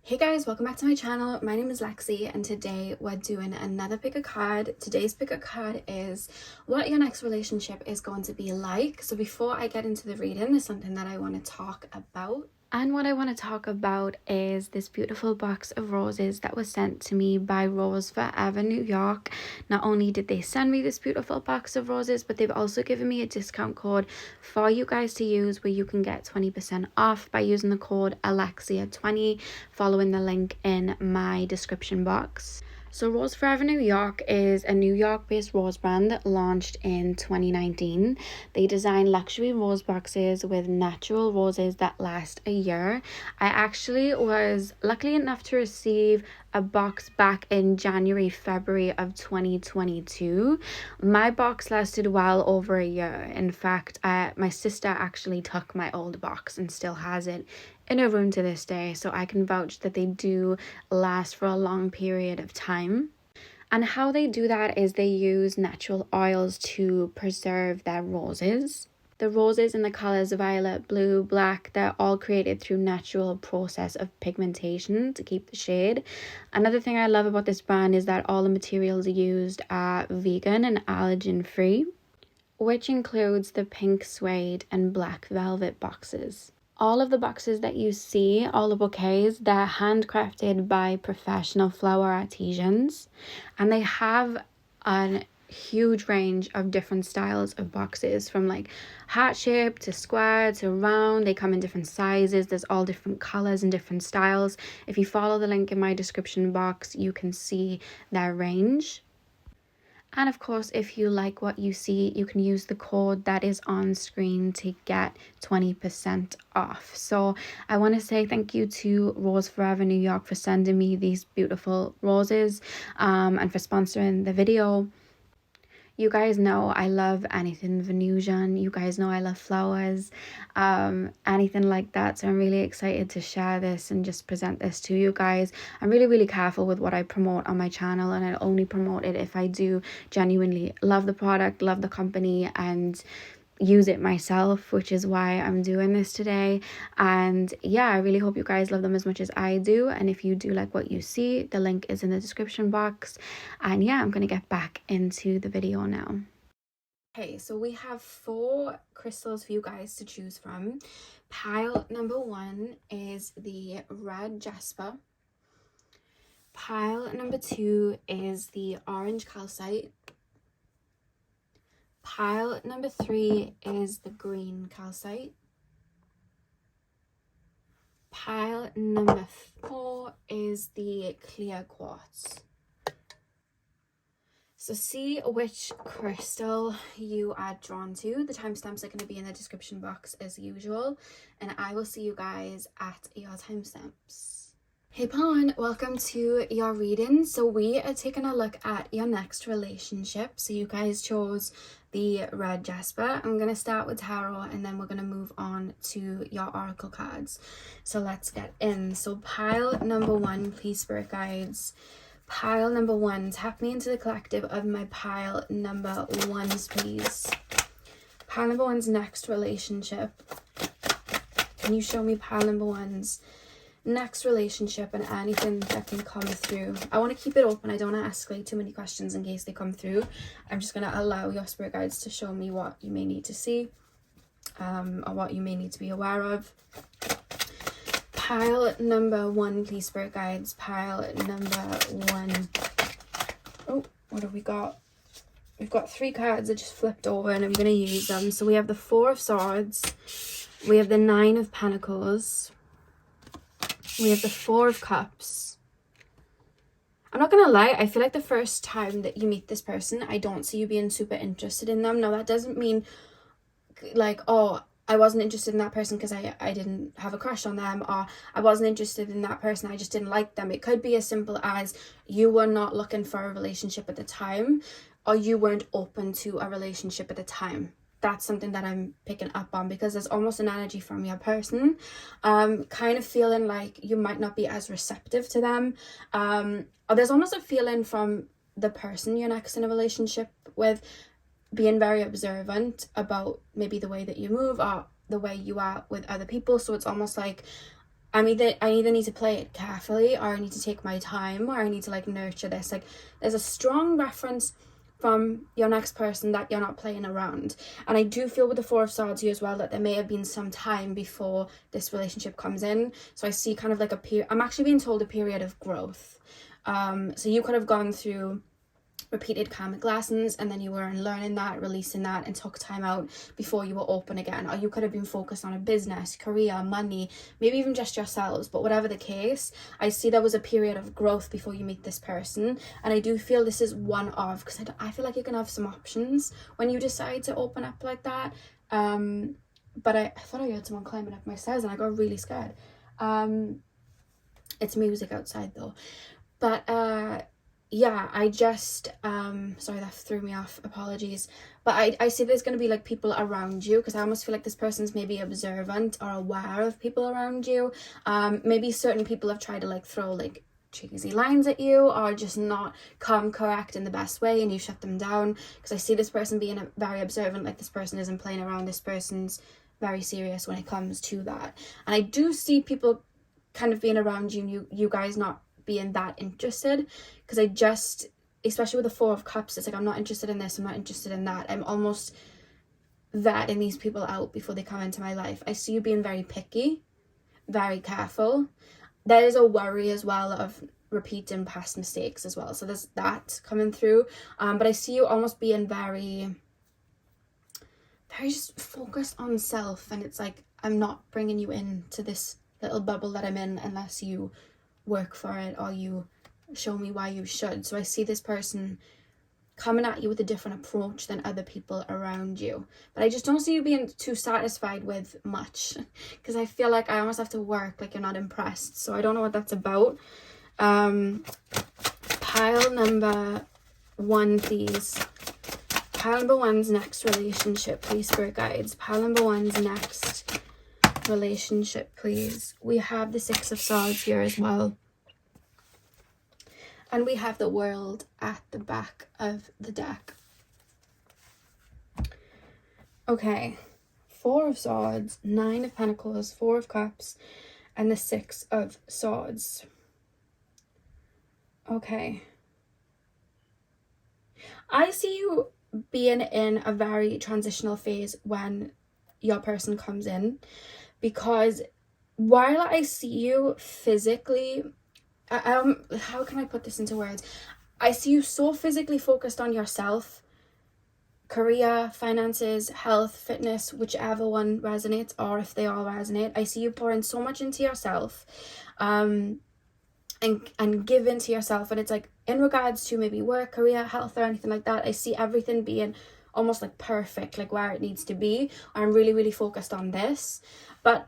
Hey guys, welcome back to my channel. My name is Lexi and today we're doing another pick a card. Today's pick a card is what your next relationship is going to be like. So before I get into the reading, there's something that I want to talk about. And what I want to talk about is this beautiful box of roses that was sent to me by Rose Forever New York. Not only did they send me this beautiful box of roses, but they've also given me a discount code for you guys to use where you can get 20% off by using the code Alexia20 following the link in my description box. So Rose Forever New York is a New York-based rose brand that launched in 2019. They design luxury rose boxes with natural roses that last a year. I actually was lucky enough to receive a box back in February of 2022. My box lasted well over a year. In fact, my sister actually took my old box and still has it in a room to this day, so I can vouch that they do last for a long period of time. And how they do that is they use natural oils to preserve their roses. The roses in the colors violet, blue, black, they're all created through natural process of pigmentation to keep the shade. Another thing I love about this brand is that all the materials used are vegan and allergen free, which includes the pink suede and black velvet boxes. All of the boxes that you see, all the bouquets, they're handcrafted by professional flower artisans, and they have a huge range of different styles of boxes, from like heart shape to square to round. They come in different sizes. There's all different colors and different styles. If you follow the link in my description box, you can see their range. And of course, if you like what you see, you can use the code that is on screen to get 20% off. So I want to say thank you to Rose Forever New York for sending me these beautiful roses and for sponsoring the video. You guys know I love anything Venusian. You guys know I love flowers, anything like that. So I'm really excited to share this and just present this to you guys. I'm really careful with what I promote on my channel, and I only promote it if I do genuinely love the product, love the company, and use it myself, which is why I'm doing this today. And yeah, I really hope you guys love them as much as I do, and if you do like what you see, the link is in the description box. And yeah, I'm gonna get back into the video now. Okay, so we have 4 crystals for you guys to choose from. Pile number 1 is the red jasper. Pile number 2 is the orange calcite. Pile number 3 is the green calcite. Pile number 4 is the clear quartz. So see which crystal you are drawn to. The timestamps are going to be in the description box as usual, and I will see you guys at your timestamps. Hey Pawn, welcome to your reading. So we are taking a look at your next relationship. So you guys chose the red jasper. I'm going to start with tarot and then we're going to move on to your oracle cards. So let's get in. So pile number 1, please spirit guides. Pile number 1, tap me into the collective of my pile number 1s, please. Pile number 1's next relationship. Can you show me pile number 1's next relationship and anything that can come through? I want to keep it open. I don't want to escalate too many questions in case they come through. I'm just going to allow your spirit guides to show me what you may need to see, or what you may need to be aware of. Pile number 1, please, spirit guides. Pile number 1. Oh, what have we got? We've got 3 cards that just flipped over and I'm going to use them. So we have the 4 of Swords. We have the 9 of Pentacles. We have the 4 of Cups. I'm not gonna lie, I feel like the first time that you meet this person, I don't see you being super interested in them. Now that doesn't mean like, oh, I wasn't interested in that person because I didn't have a crush on them, or I wasn't interested in that person, I just didn't like them. It could be as simple as you were not looking for a relationship at the time, or you weren't open to a relationship at the time. That's something that I'm picking up on, because there's almost an energy from your person kind of feeling like you might not be as receptive to them, or there's almost a feeling from the person you're next in a relationship with being very observant about maybe the way that you move or the way you are with other people. So it's almost like I either need to play it carefully, or I need to take my time, or I need to like nurture this. Like there's a strong reference from your next person that you're not playing around. And I do feel with the Four of Swords here as well that there may have been some time before this relationship comes in. So I see kind of like a period, I'm actually being told a period of growth. So you could have gone through repeated karmic lessons, and then you were learning that, releasing that, and took time out before you were open again. Or you could have been focused on a business, career, money, maybe even just yourselves. But whatever the case, I see there was a period of growth before you meet this person. And I do feel this is one of, because I feel like you can have some options when you decide to open up like that. But I thought I heard someone climbing up my stairs and I got really scared. It's music outside though. But yeah, I just sorry, that threw me off, apologies. But I see there's going to be like people around you, because I almost feel like this person's maybe observant or aware of people around you. Maybe certain people have tried to like throw like cheesy lines at you, or just not come correct in the best way, and you shut them down. Because I see this person being very observant, like this person isn't playing around, this person's very serious when it comes to that. And I do see people kind of being around you guys not being that interested, because I just, especially with the Four of Cups, it's like I'm not interested in this, I'm not interested in that. I'm almost vetting these people out before they come into my life. I see you being very picky, very careful. There is a worry as well of repeating past mistakes as well, so there's that coming through. But I see you almost being very just focused on self, and it's like I'm not bringing you into this little bubble that I'm in unless you work for it or you show me why you should. So I see this person coming at you with a different approach than other people around you, but I just don't see you being too satisfied with much, because I feel like I almost have to work like you're not impressed. So I don't know what that's about. Pile number one, please. Pile number one's next relationship, please, spirit guides. Pile number one's next relationship, please. We have the Six of Swords here as well, and we have the World at the back of the deck. Okay, Four of Swords, Nine of Pentacles, Four of Cups, and the Six of Swords. Okay, I see you being in a very transitional phase when your person comes in, because while I see you physically, how can I put this into words? I see you so physically focused on yourself, career, finances, health, fitness, whichever one resonates, or if they all resonate. I see you pouring so much into yourself, and give into yourself, and it's like in regards to maybe work, career, health, or anything like that, I see everything being almost like perfect, like where it needs to be. I'm really, really focused on this, but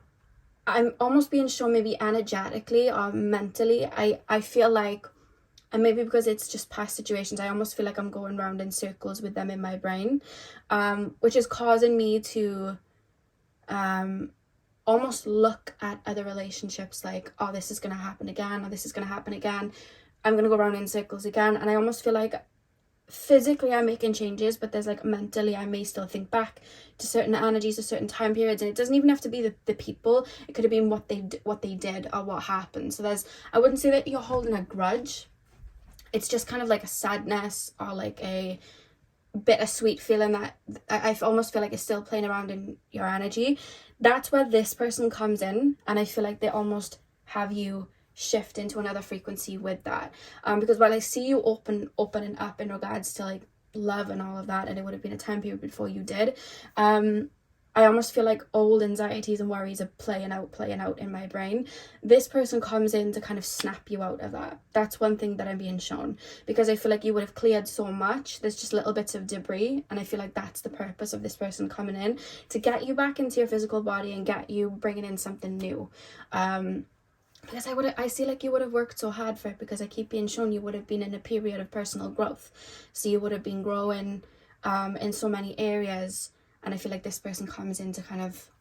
I'm almost being shown maybe energetically or mentally, I feel like, and maybe because it's just past situations, I almost feel like I'm going round in circles with them in my brain, which is causing me to almost look at other relationships like, oh, this is going to happen again, or this is going to happen again. I'm going to go around in circles again. And I almost feel like physically I'm making changes, but there's like mentally I may still think back to certain energies or certain time periods, and it doesn't even have to be the people. It could have been what they did or what happened. So I wouldn't say that you're holding a grudge. It's just kind of like a sadness or like a bittersweet feeling that I almost feel like it's still playing around in your energy. That's where this person comes in, and I feel like they almost have you shift into another frequency with that, because while I see you opening up in regards to like love and all of that, and it would have been a time period before you did, I almost feel like old anxieties and worries are playing out in my brain. This person comes in to kind of snap you out of that. That's one thing that I'm being shown, because I feel like you would have cleared so much. There's just little bits of debris, and I feel like that's the purpose of this person coming in, to get you back into your physical body and get you bringing in something new. Because I see like you would have worked so hard for it, because I keep being shown you would have been in a period of personal growth. So you would have been growing in so many areas, and I feel like this person comes in to kind of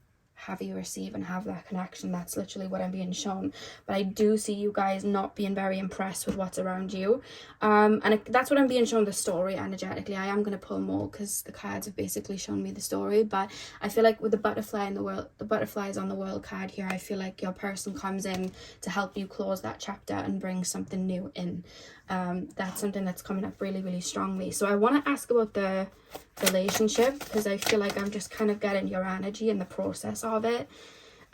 have you receive and have that connection. That's literally what I'm being shown. But I do see you guys not being very impressed with what's around you, that's what I'm being shown, the story energetically. I am going to pull more because the cards have basically shown me the story, but I feel like with the butterfly in the world, the butterflies on the world card here, I feel like your person comes in to help you close that chapter and bring something new in. That's something that's coming up really, really strongly. So I want to ask about the relationship, because I feel like I'm just kind of getting your energy in the process of it.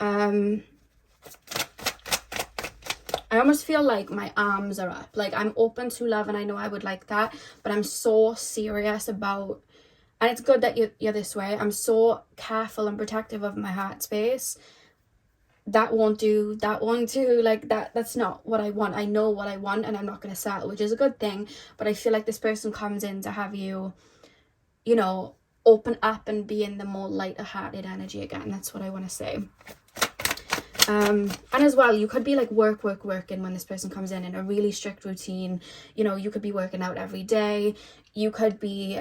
I almost feel like my arms are up, like I'm open to love, and I know I would like that, but I'm so serious about, and it's good that you're this way, I'm so careful and protective of my heart space. That won't do, like that's not what I want. I know what I want, and I'm not going to settle, which is a good thing. But I feel like this person comes in to have you, you know, open up and be in the more lighter hearted energy again. That's what I want to say. And as well, you could be like working when this person comes in a really strict routine. You know, you could be working out every day. You could be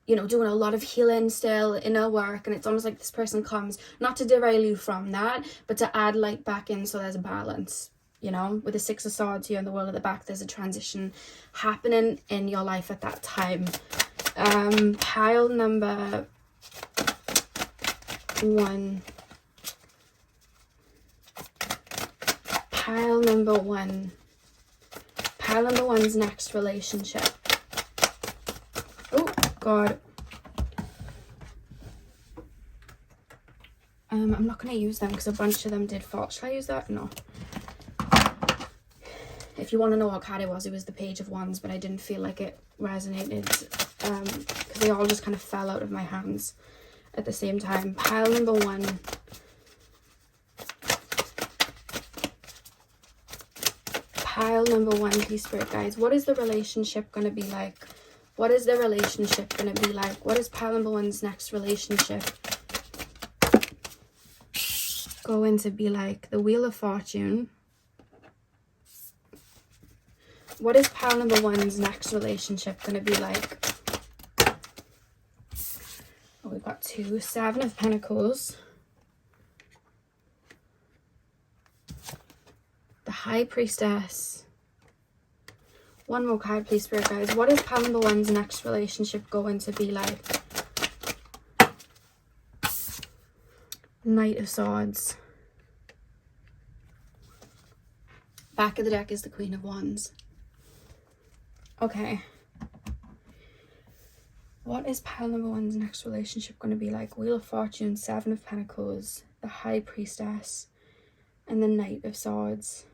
you know, doing a lot of healing still, inner work, and it's almost like this person comes not to derail you from that, but to add light back in, so there's a balance. You know, with the Six of Swords here in the world at the back, there's a transition happening in your life at that time. Pile number 1. Pile number 1. Pile number 1's next relationship. Oh God. I'm not going to use them because a bunch of them did fall. Should I use that? No. If you want to know what card it was the Page of Wands, but I didn't feel like it resonated because they all just kind of fell out of my hands at the same time. Pile number 1. Pile number 1, please, Spirit guides. What is the relationship going to be like? What is the relationship going to be like? What is pile number 1's next relationship going to be like? The Wheel of Fortune. What is pile number 1's next relationship going to be like? Oh, we've got 2. 7 of Pentacles. The High Priestess. One more card, please, Spirit guys. What is pile number 1's next relationship going to be like? Knight of Swords. Back of the deck is the Queen of Wands. Okay. What is pile number 1's next relationship going to be like? Wheel of Fortune, 7 of Pentacles, the High Priestess, and the Knight of Swords.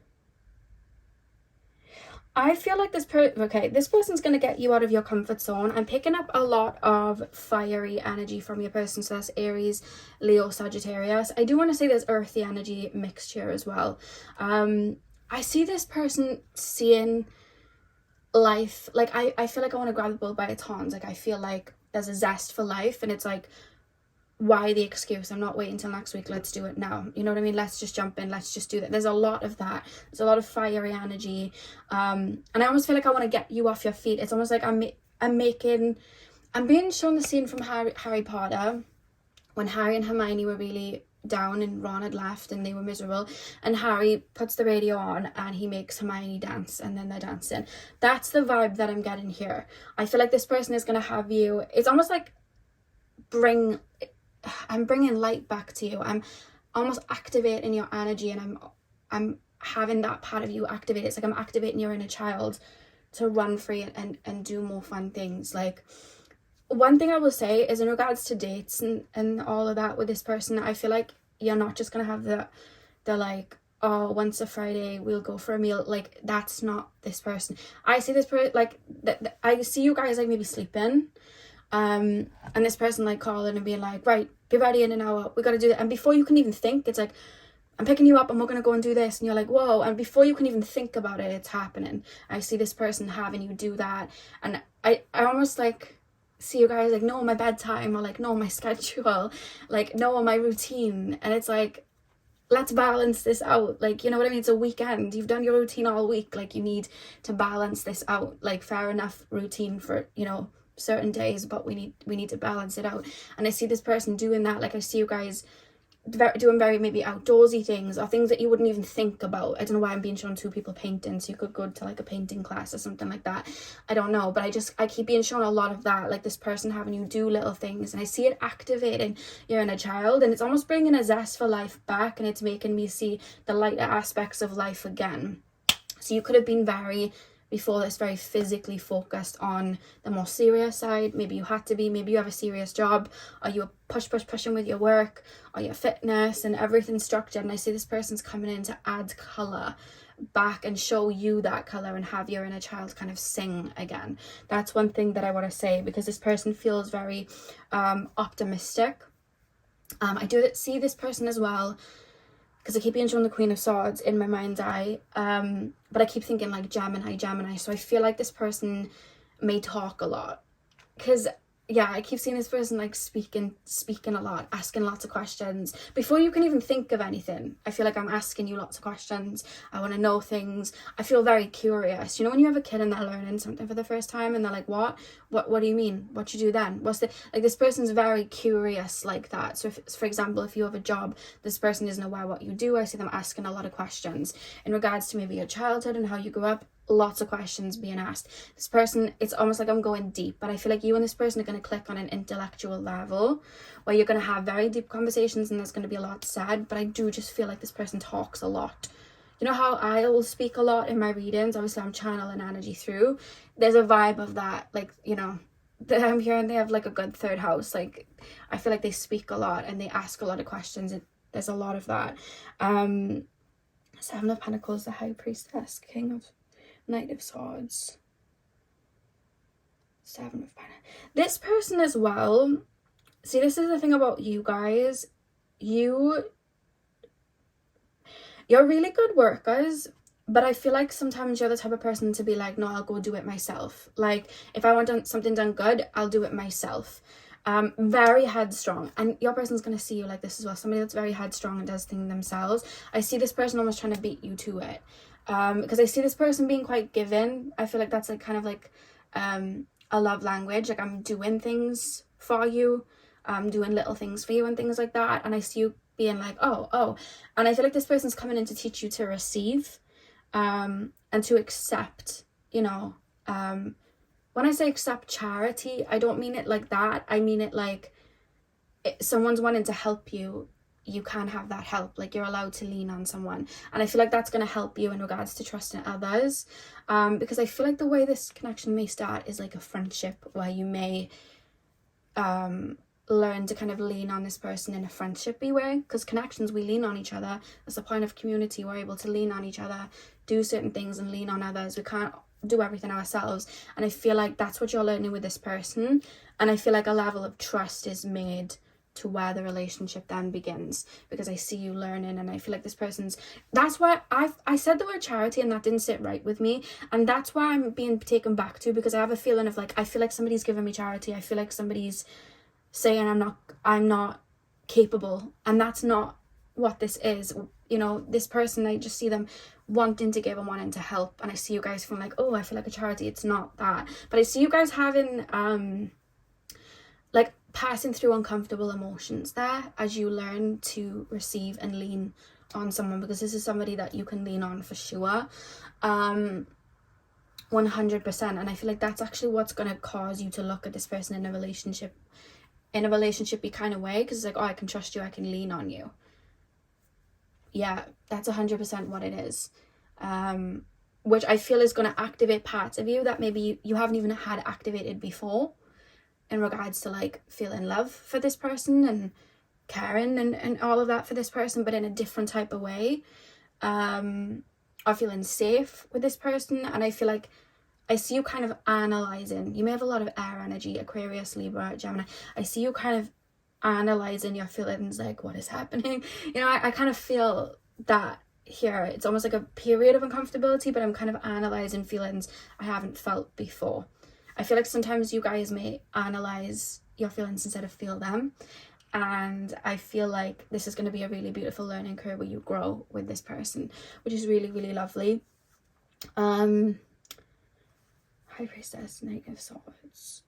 I feel like this person's going to get you out of your comfort zone. I'm picking up a lot of fiery energy from your person. So that's Aries, Leo, Sagittarius. I do want to say there's earthy energy mixed here as well. I see this person seeing life. Like, I feel like I want to grab the bull by its horns. Like, I feel like there's a zest for life. And it's like, why the excuse? I'm not waiting till next week. Let's do it now. You know what I mean? Let's just jump in. Let's just do that. There's a lot of that. There's a lot of fiery energy. And I almost feel like I want to get you off your feet. It's almost like I'm being shown the scene from Harry Potter when Harry and Hermione were really down and Ron had left and they were miserable, and Harry puts the radio on and he makes Hermione dance, and then they're dancing. That's the vibe that I'm getting here. I feel like this person is going to have you. It's almost like I'm bringing light back to you. I'm almost activating your energy, and I'm having that part of you activate. It's like I'm activating your inner child to run free and do more fun things. Like, one thing I will say is in regards to dates and all of that with this person, I feel like you're not just going to have the like, oh, once a Friday we'll go for a meal. Like, that's not this person. I see this person, like, I see you guys like maybe sleeping. And this person like calling and being like, right, be ready in an hour, we got to do that. And before you can even think, it's like, I'm picking you up and we're going to go and do this. And you're like, whoa. And before you can even think about it, it's happening. I see this person having you do that. And I almost like see you guys like, no, my bedtime, or like, no, my schedule, like, no, my routine. And it's like, let's balance this out. Like, you know what I mean? It's a weekend. You've done your routine all week. Like, you need to balance this out. Like, fair enough routine for, you know, certain days, but we need to balance it out. And I see this person doing that. Like, I see you guys doing very maybe outdoorsy things, or things that you wouldn't even think about. I don't know why I'm being shown two people painting, so you could go to like a painting class or something like that. I don't know, but I keep being shown a lot of that, like this person having you do little things, and I see it activating your inner child, and it's almost bringing a zest for life back, and it's making me see the lighter aspects of life again. So you could have been before this very physically focused on the more serious side. Maybe you had to be, maybe you have a serious job, or you were pushing with your work or your fitness and everything structured, and I see this person's coming in to add color back and show you that color and have your inner child kind of sing again. That's one thing that I want to say, because this person feels very optimistic. I do see this person as well, because I keep being shown the Queen of Swords in my mind's eye, but I keep thinking like Gemini, so I feel like this person may talk a lot, because yeah, I keep seeing this person like speaking a lot, asking lots of questions before you can even think of anything. I feel like I'm asking you lots of questions. I want to know things. I feel very curious. You know, when you have a kid and they're learning something for the first time and they're like, what do you mean? What you do then? What's the, like, this person's very curious like that. So if, for example, if you have a job, this person isn't aware what you do. I see them asking a lot of questions in regards to maybe your childhood and how you grew up. Lots of questions being asked. This person, it's almost like I'm going deep, but I feel like you and this person are going to click on an intellectual level where you're going to have very deep conversations, and there's going to be a lot said. But I do just feel like this person talks a lot. You know how I will speak a lot in my readings? Obviously I'm channeling energy through. There's a vibe of that, like, you know, that I'm hearing they have like a good third house. Like, I feel like they speak a lot and they ask a lot of questions. There's a lot of that. Seven of Pentacles, the High Priestess, King of Knight of Swords, Seven of Pentacles. This person as well, see, this is the thing about you guys, you're really good workers, but I feel like sometimes you're the type of person to be like, no, I'll go do it myself. Like, if I want something done good, I'll do it myself. Very headstrong, and your person's going to see you like this as well, somebody that's very headstrong and does things themselves. I see this person almost trying to beat you to it. Because I see this person being quite giving. I feel like that's like kind of like a love language. Like, I'm doing things for you, I'm doing little things for you and things like that. And I see you being like, oh. And I feel like this person's coming in to teach you to receive and to accept, you know. When I say accept charity, I don't mean it like that. I mean it like someone's wanting to help you. You can have that help, like you're allowed to lean on someone, and I feel like that's going to help you in regards to trusting others, because I feel like the way this connection may start is like a friendship where you may learn to kind of lean on this person in a friendshipy way, because connections, we lean on each other. That's the point of community. We're able to lean on each other, do certain things and lean on others. We can't do everything ourselves, and I feel like that's what you're learning with this person, and I feel like a level of trust is made to where the relationship then begins, because I see you learning, and I feel like this person's, that's why I said the word charity and that didn't sit right with me, and that's why I'm being taken back to, because I have a feeling of like, I feel like somebody's giving me charity. I feel like somebody's saying I'm not capable, and that's not what this is. You know, this person, I just see them wanting to give and wanting to help, and I see you guys feeling like, oh, I feel like a charity. It's not that, but I see you guys having like passing through uncomfortable emotions there as you learn to receive and lean on someone, because this is somebody that you can lean on for sure, 100%. And I feel like that's actually what's going to cause you to look at this person in a relationship-y kind of way, because it's like, oh, I can trust you, I can lean on you. Yeah, that's 100% what it is, which I feel is going to activate parts of you that maybe you haven't even had activated before, in regards to like feeling love for this person and caring and all of that for this person, but in a different type of way, or feeling safe with this person. And I feel like I see you kind of analyzing. You may have a lot of air energy, Aquarius, Libra, Gemini. I see you kind of analyzing your feelings, like, what is happening? You know, I kind of feel that here. It's almost like a period of uncomfortability, but I'm kind of analyzing feelings I haven't felt before. I feel like sometimes you guys may analyze your feelings instead of feel them. And I feel like this is going to be a really beautiful learning curve where you grow with this person, which is really, really lovely. High Priestess, Knight of Swords.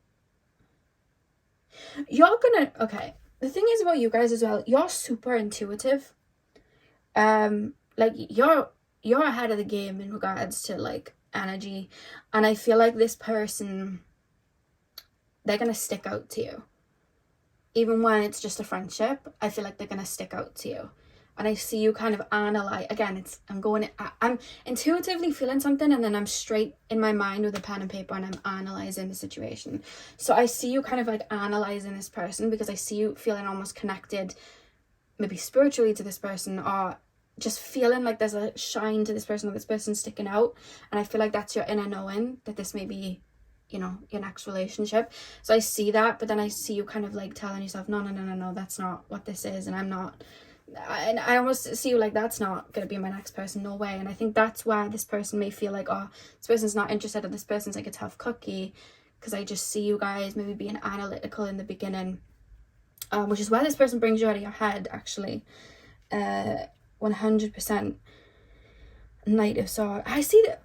You're gonna, okay, the thing is about you guys as well, you're super intuitive. Like you're ahead of the game in regards to like energy, and I feel like this person, they're gonna stick out to you. Even when it's just a friendship, I feel like they're gonna stick out to you. And I see you kind of analyze, again, I'm intuitively feeling something, and then I'm straight in my mind with a pen and paper and I'm analyzing the situation. So I see you kind of like analyzing this person, because I see you feeling almost connected, maybe spiritually, to this person, or just feeling like there's a shine to this person, or this person's sticking out. And I feel like that's your inner knowing that this may be, you know, your next relationship. So I see that, but then I see you kind of like telling yourself, no, that's not what this is, and I almost see you like, that's not gonna be my next person, no way. And I think that's why this person may feel like, oh, this person's not interested, or this person's like a tough cookie, because I just see you guys maybe being analytical in the beginning, which is why this person brings you out of your head, actually. 100% Knight of Swords. I see that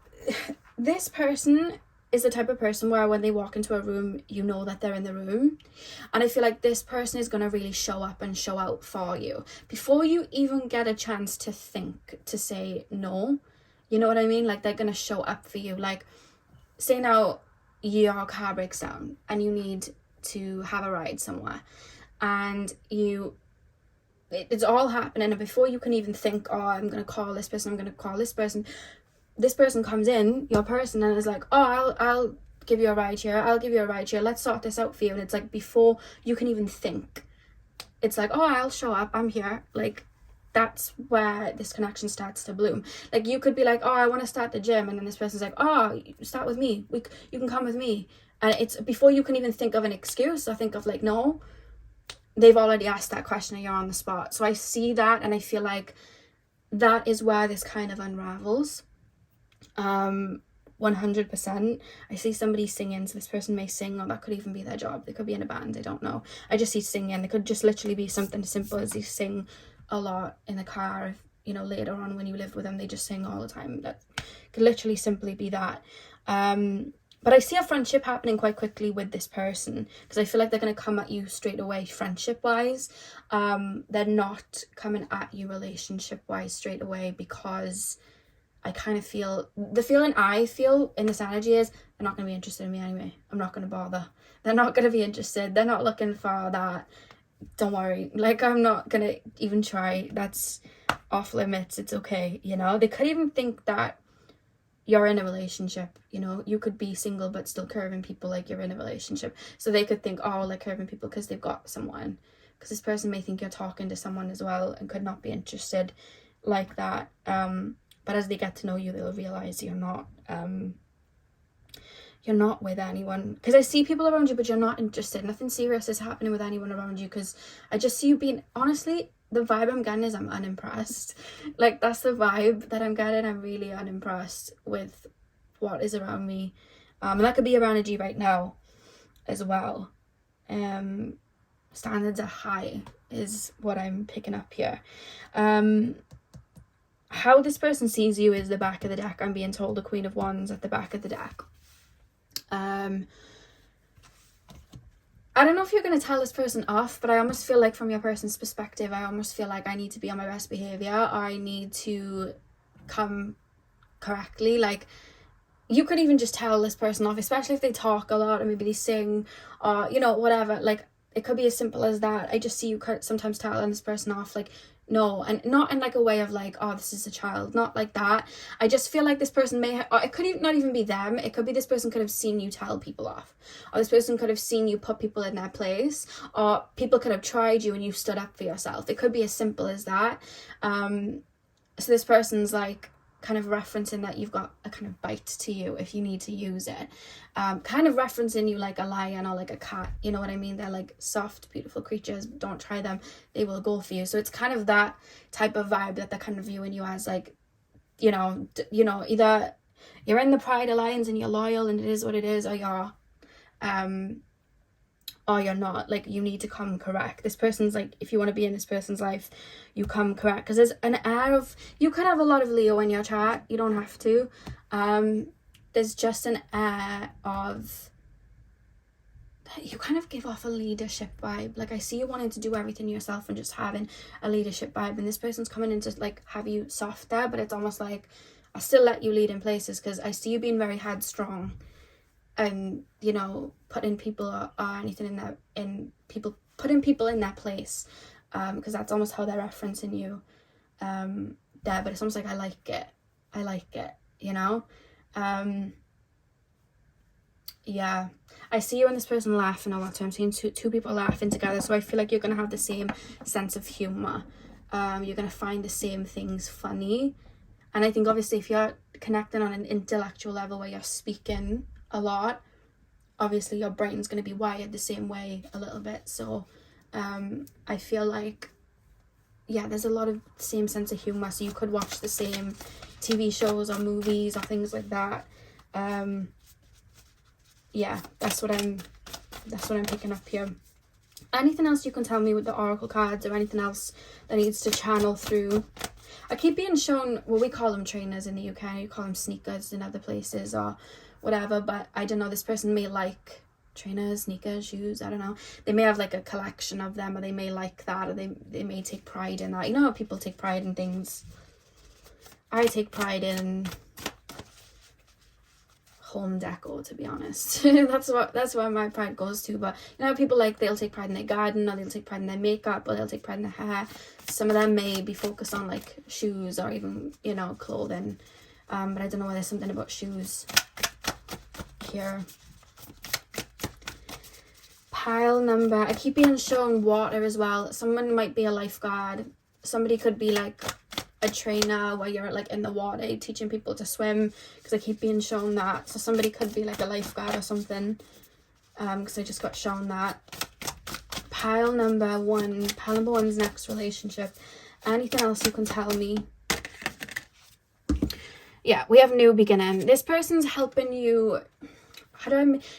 this person is the type of person where when they walk into a room, you know that they're in the room. And I feel like this person is going to really show up and show out for you before you even get a chance to think to say no. You know what I mean? Like, they're going to show up for you. Like, say now your car breaks down and you need to have a ride somewhere, and it's all happening, and before you can even think, oh, I'm going to call this person, this person comes in, your person, and is like, oh, I'll give you a ride here, let's sort this out for you. And it's like, before you can even think, it's like, oh, I'll show up, I'm here. Like, that's where this connection starts to bloom. Like, you could be like, oh, I want to start the gym, and then this person's like, oh, start with me, you can come with me. And it's before you can even think of an excuse or think of like, no, they've already asked that question and you're on the spot. So I see that, and I feel like that is where this kind of unravels. 100%. I see somebody singing, so this person may sing, or that could even be their job. They could be in a band, I don't know. I just see singing. It could just literally be something as simple as they sing a lot in the car. If, you know, later on when you live with them, they just sing all the time. That could literally simply be that. But I see a friendship happening quite quickly with this person, because I feel like they're going to come at you straight away friendship wise. They're not coming at you relationship wise straight away, because I kind of feel, the feeling I feel in this energy is, they're not going to be interested in me anyway. I'm not going to bother. They're not going to be interested. They're not looking for that. Don't worry. Like, I'm not going to even try. That's off limits. It's okay. You know, they could even think that you're in a relationship. You know, you could be single but still curving people like you're in a relationship. So they could think, oh, like curving people because they've got someone. Because this person may think you're talking to someone as well and could not be interested like that. But as they get to know you, they'll realize you're not with anyone. Because I see people around you, but you're not interested. Nothing serious is happening with anyone around you, because I just see you being, honestly, the vibe I'm getting is I'm unimpressed. Like, that's the vibe that I'm getting. I'm really unimpressed with what is around me. And that could be your energy right now as well. Standards are high is what I'm picking up here. How this person sees you is the back of the deck. I'm being told the Queen of Wands at the back of the deck. I don't know if you're going to tell this person off, but I almost feel like from your person's perspective, I almost feel like I need to be on my best behavior, or I need to come correctly. Like, you could even just tell this person off, especially if they talk a lot, or maybe they sing, or, you know, whatever. Like, it could be as simple as that. I just see you sometimes telling this person off, like, no, and not in like a way of like, oh, this is a child, not like that. I just feel like this person may or it could not even be them, it could be this person could have seen you tell people off, or this person could have seen you put people in their place, or people could have tried you and you stood up for yourself. It could be as simple as that. So this person's like kind of referencing that you've got a kind of bite to you if you need to use it, kind of referencing you like a lion or like a cat, you know what I mean? They're like soft, beautiful creatures. Don't try them, they will go for you. So it's kind of that type of vibe that they're kind of viewing you as, like, you know, either you're in the Pride Alliance and you're loyal and it is what it is, or you're not. Like, you need to come correct. This person's like, if you want to be in this person's life, you come correct, because there's an air of, you could have a lot of Leo in your chart, you don't have to. There's just an air of, you kind of give off a leadership vibe. Like I see you wanting to do everything yourself and just having a leadership vibe, and this person's coming in to like have you soft there, but it's almost like I still let you lead in places, because I see you being very headstrong and, you know, putting people or anything putting people in their place, because that's almost how they're referencing you there. But it's almost like I like it, you know. Yeah, I see you and this person laughing a lot, so I'm seeing two people laughing together, so I feel like you're gonna have the same sense of humor. You're gonna find the same things funny, and I think obviously if you're connecting on an intellectual level where you're speaking a lot, obviously your brain's going to be wired the same way a little bit. So I feel like, yeah, there's a lot of same sense of humor, so you could watch the same TV shows or movies or things like that. Yeah, that's what I'm picking up here. Anything else you can tell me with the oracle cards, or anything else that needs to channel through? I keep being shown, well, we call them trainers in the UK, you call them sneakers in other places or whatever, but I don't know, this person may like trainers, sneakers, shoes, I don't know. They may have like a collection of them, or they may like that, or they may take pride in that. You know how people take pride in things? I take pride in home decor, to be honest. that's where my pride goes to. But you know, people like, they'll take pride in their garden, or they'll take pride in their makeup, or they'll take pride in their hair. Some of them may be focused on like shoes or even, you know, clothing, but I don't know why there's something about shoes here. Pile number, I keep being shown water as well. Someone might be a lifeguard, somebody could be like a trainer where you're like in the water teaching people to swim, because I keep being shown that. So somebody could be like a lifeguard or something, because I just got shown that. Pile number one's next relationship. Anything else you can tell me? Yeah, we have new beginning. This person's helping you.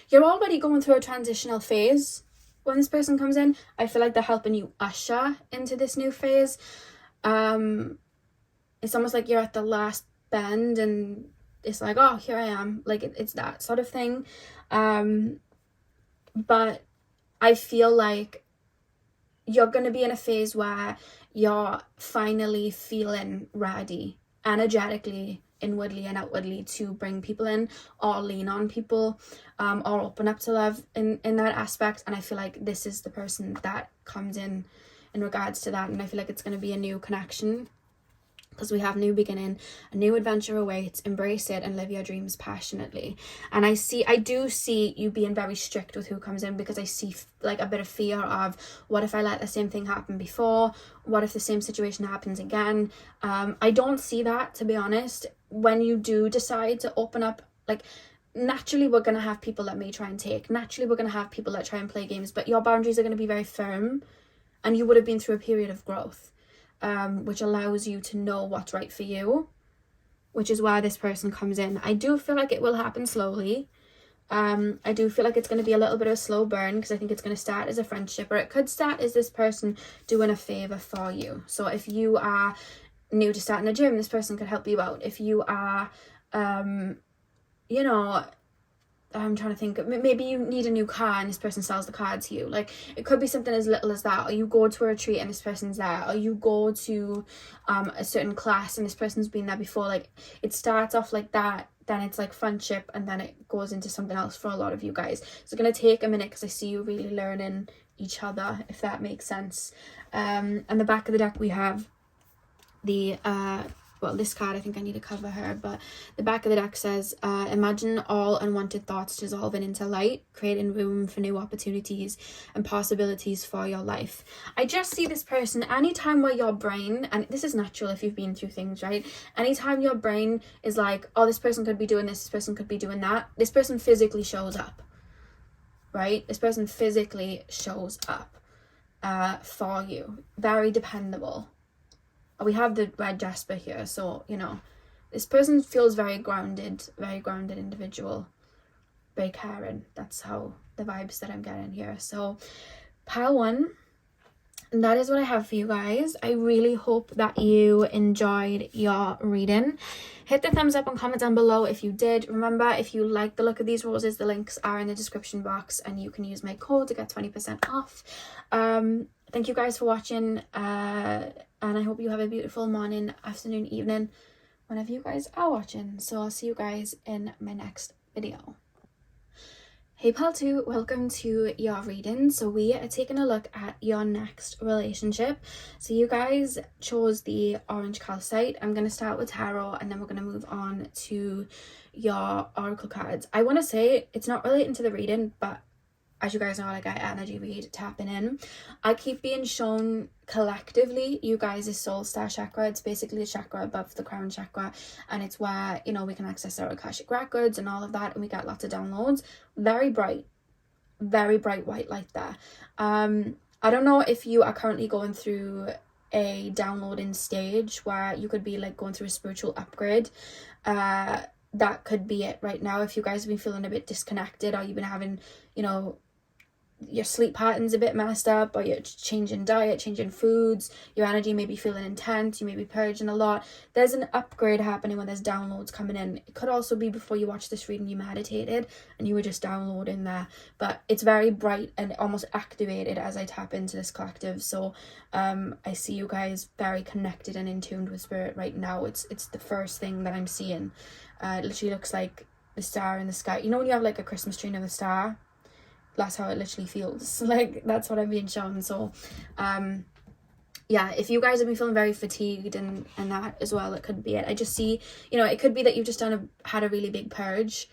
You're already going through a transitional phase when this person comes in. I feel like they're helping you usher into this new phase. It's almost like you're at the last bend, and it's like, oh, here I am. Like it's that sort of thing. But I feel like you're going to be in a phase where you're finally feeling ready, energetically, inwardly and outwardly, to bring people in or lean on people, or open up to love in that aspect. And I feel like this is the person that comes in regards to that. And I feel like it's going to be a new connection, because we have new beginning, a new adventure awaits. Embrace it and live your dreams passionately. And I do see you being very strict with who comes in, because I see like a bit of fear of, what if I let the same thing happen before? What if the same situation happens again? I don't see that, to be honest. When you do decide to open up, like, naturally we're going to have people that may try and take. Naturally we're going to have people that try and play games, but your boundaries are going to be very firm, and you would have been through a period of growth, which allows you to know what's right for you, which is why this person comes in. I do feel like it will happen slowly. I do feel like it's going to be a little bit of a slow burn, because I think it's going to start as a friendship, or it could start as this person doing a favor for you. So if you are new to starting a gym, this person could help you out. If you are, you know, I'm trying to think, maybe you need a new car and this person sells the car to you. Like, it could be something as little as that, or you go to a retreat and this person's there, or you go to a certain class and this person's been there before. Like, it starts off like that, then it's like friendship, and then it goes into something else for a lot of you guys. So it's going to take a minute, because I see you really learning each other, if that makes sense. And the back of the deck we have the well, this card, I think I need to cover her, but the back of the deck says, imagine all unwanted thoughts dissolving into light, creating room for new opportunities and possibilities for your life. I just see this person, anytime where your brain, and this is natural if you've been through things, right? Anytime your brain is like, oh, this person could be doing this person could be doing that, this person physically shows up, right? This person physically shows up for you. Very dependable. We have the red jasper here, so, you know, this person feels very grounded individual, very caring. That's how the vibes that I'm getting here. So pile one, and that is what I have for you guys. I really hope that you enjoyed your reading. Hit the thumbs up and comment down below if you did. Remember, if you like the look of these roses, the links are in the description box and you can use my code to get 20% off. Thank you guys for watching, and I hope you have a beautiful morning, afternoon, evening, whenever you guys are watching. So I'll see you guys in my next video. Hey pal 2, welcome to your reading. So we are taking a look at your next relationship. So you guys chose the orange calcite. I'm going to start with tarot and then we're going to move on to your oracle cards. I want to say it's not relating to the reading, but as you guys know, like I energy read, tapping in. I keep being shown collectively you guys' soul star chakra. It's basically a chakra above the crown chakra, and it's where, you know, we can access our Akashic records and all of that, and we get lots of downloads. Very bright white light there. I don't know if you are currently going through a downloading stage where you could be like going through a spiritual upgrade. That could be it right now. If you guys have been feeling a bit disconnected, or you've been having, you know, your sleep patterns a bit messed up, or you're changing diet, changing foods, your energy may be feeling intense, you may be purging a lot, there's an upgrade happening when there's downloads coming in. It could also be before you watch this reading you meditated and you were just downloading there, but it's very bright and almost activated as I tap into this collective. So I see you guys very connected and in tune with spirit right now. It's the first thing that I'm seeing. It literally looks like the star in the sky. You know when you have like a Christmas tree and a star? That's how it literally feels. Like, that's what I'm being shown. So yeah, if you guys have been feeling very fatigued and that as well, it could be it. I just see, you know, it could be that you've just had a really big purge,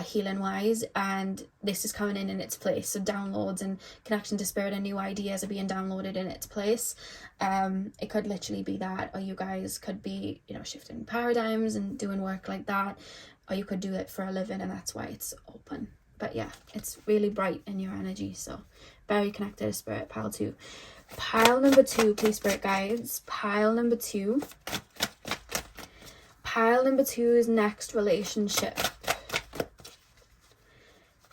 healing wise, and this is coming in its place. So downloads and connection to spirit and new ideas are being downloaded in its place. It could literally be that, or you guys could be, you know, shifting paradigms and doing work like that, or you could do it for a living and that's why it's open. But yeah, it's really bright in your energy, so very connected to spirit. Pile 2. Pile number 2, please, spirit guides. Pile number 2. Pile number 2's next relationship.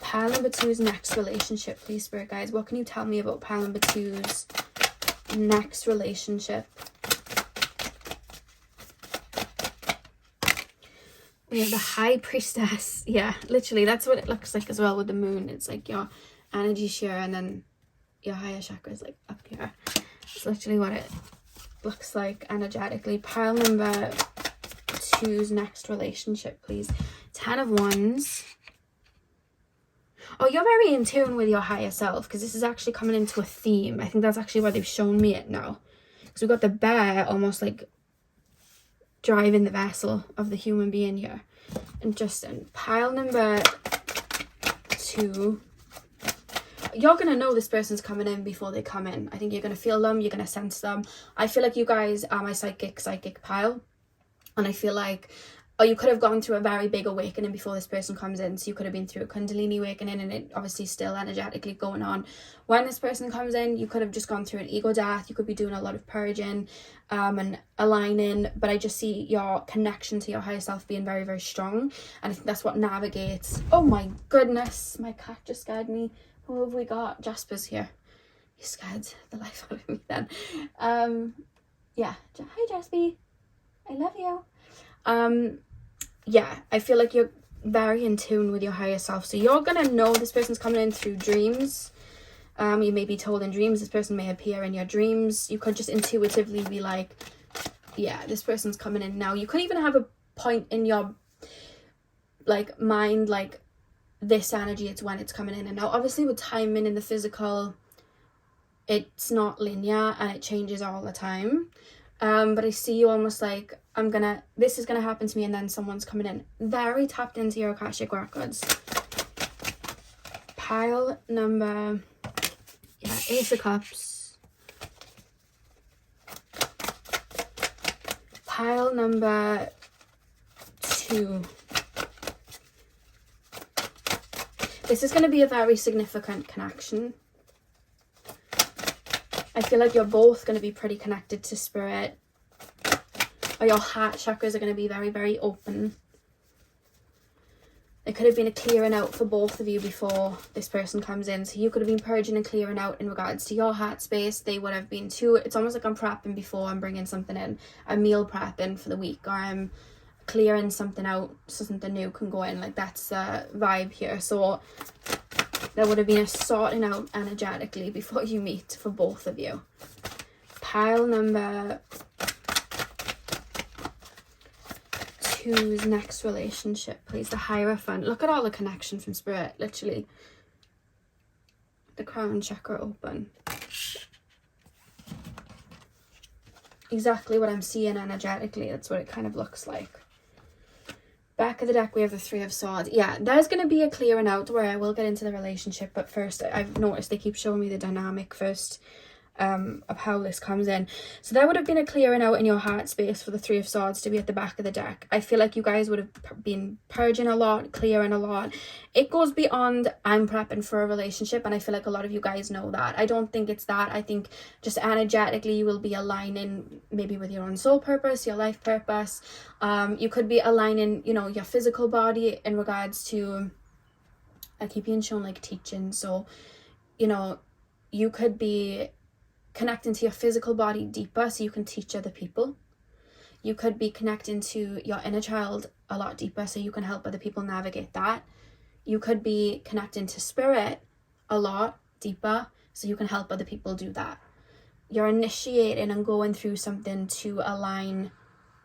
Pile number 2's next relationship, please, spirit guides. What can you tell me about pile number 2's next relationship? We have the High Priestess. Yeah, literally, that's what it looks like as well with the moon. It's like your energy share and then your higher chakra is like up here. It's literally what it looks like energetically. Pile number 2's next relationship, please. 10 of Wands. Oh, you're very in tune with your higher self, because this is actually coming into a theme. I think that's actually why they've shown me it now. Because we've got the bear almost like driving the vessel of the human being here. Interesting. Pile number 2. You're going to know this person's coming in before they come in. I think you're going to feel them. You're going to sense them. I feel like you guys are my psychic pile. And I feel like, or you could have gone through a very big awakening before this person comes in. So you could have been through a Kundalini awakening and it obviously still energetically going on. When this person comes in, you could have just gone through an ego death. You could be doing a lot of purging and aligning. But I just see your connection to your higher self being very, very strong. And I think that's what navigates. Oh my goodness, my cat just scared me. Who have we got? Jasper's here. He scared the life out of me then. Yeah. Hi, Jasper. I love you. Yeah, I feel like you're very in tune with your higher self. So you're going to know this person's coming in through dreams. You may be told in dreams. This person may appear in your dreams. You could just intuitively be like, yeah, this person's coming in now. You could even have a point in your like mind, like this energy, it's when it's coming in. And now obviously with timing in the physical, it's not linear and it changes all the time. But I see you almost like, this is gonna happen to me and then someone's coming in. Very tapped into your Akashic records. Pile number, yeah, Ace of Cups. Pile number 2. This is going to be a very significant connection. I feel like you're both going to be pretty connected to spirit. Or your heart chakras are going to be very, very open. There could have been a clearing out for both of you before this person comes in. So you could have been purging and clearing out in regards to your heart space. They would have been too. It's almost like I'm prepping before I'm bringing something in. I'm meal prepping for the week, or I'm clearing something out so something new can go in. Like, that's the vibe here. So there would have been a sorting out energetically before you meet for both of you. Pile number 2's next relationship, please. The Hierophant. Look at all the connection from Spirit, literally. The crown chakra open. Exactly what I'm seeing energetically. That's what it kind of looks like. Back of the deck, we have the Three of Swords. Yeah, there's going to be a clearing out where I will get into the relationship, but first, I've noticed they keep showing me the dynamic first of how this comes in. So there would have been a clearing out in your heart space for the Three of Swords to be at the back of the deck. I feel like you guys would have been purging a lot, clearing a lot. It goes beyond I'm prepping for a relationship, and I feel like a lot of you guys know that. I don't think it's that. I think just energetically you will be aligning maybe with your own soul purpose, your life purpose. You could be aligning, you know, your physical body in regards to, I keep being shown like teaching. So, you know, you could be connecting to your physical body deeper so you can teach other people. You could be connecting to your inner child a lot deeper so you can help other people navigate that. You could be connecting to spirit a lot deeper so you can help other people do that. You're initiating and going through something to align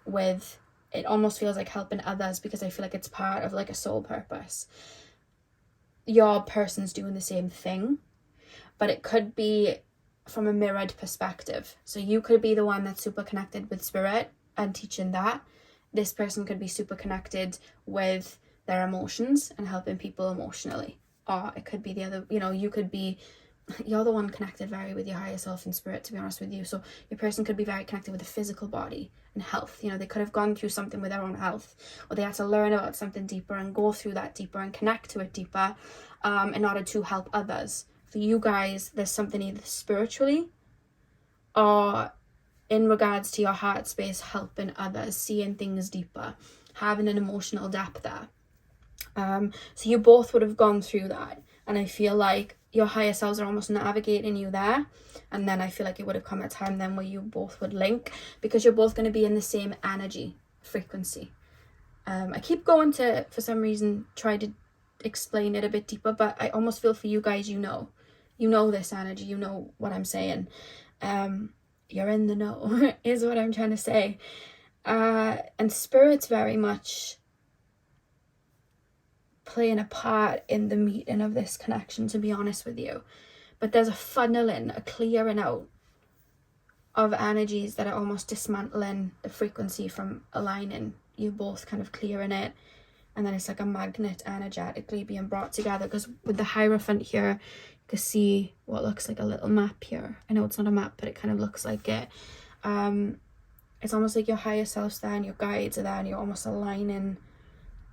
with, it almost feels like helping others, because I feel like it's part of like a soul purpose. Your person's doing the same thing, but it could be from a mirrored perspective. So you could be the one that's super connected with spirit and teaching that. This person could be super connected with their emotions and helping people emotionally. Or it could be the other, you know, you could be, you're the one connected very with your higher self and spirit, to be honest with you. So your person could be very connected with the physical body and health. You know, they could have gone through something with their own health, or they had to learn about something deeper and go through that deeper and connect to it deeper in order to help others. For you guys, there's something either spiritually or in regards to your heart space, helping others, seeing things deeper, having an emotional depth there. So you both would have gone through that, and I feel like your higher selves are almost navigating you there, and then I feel like it would have come a time then where you both would link, because you're both going to be in the same energy frequency. I keep going to, for some reason, try to explain it a bit deeper, but I almost feel for you guys, you know this energy, you know what I'm saying. You're in the know is what I'm trying to say. And spirit's very much playing a part in the meeting of this connection, to be honest with you. But there's a funneling, a clearing out of energies that are almost dismantling the frequency from aligning. You both kind of clearing it, and then it's like a magnet energetically being brought together. Because with the Hierophant here, you can see what looks like a little map here. I know it's not a map, but it kind of looks like it. It's almost like your higher self's there and your guides are there, and you're almost aligning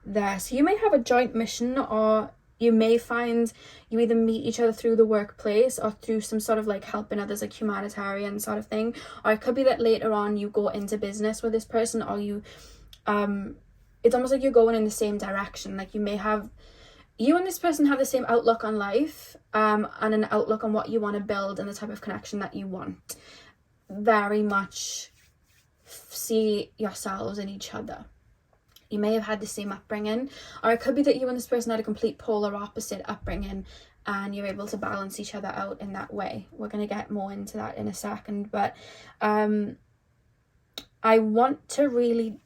there. So you may have a joint mission, or you may find you either meet each other through the workplace or through some sort of like helping others, like humanitarian sort of thing. Or it could be that later on you go into business with this person, or you it's almost like you're going in the same direction. Like you and this person have the same outlook on life, and an outlook on what you want to build and the type of connection that you want. Very much see yourselves in each other. You may have had the same upbringing, or it could be that you and this person had a complete polar opposite upbringing, and you're able to balance each other out in that way. We're going to get more into that in a second, but I want to really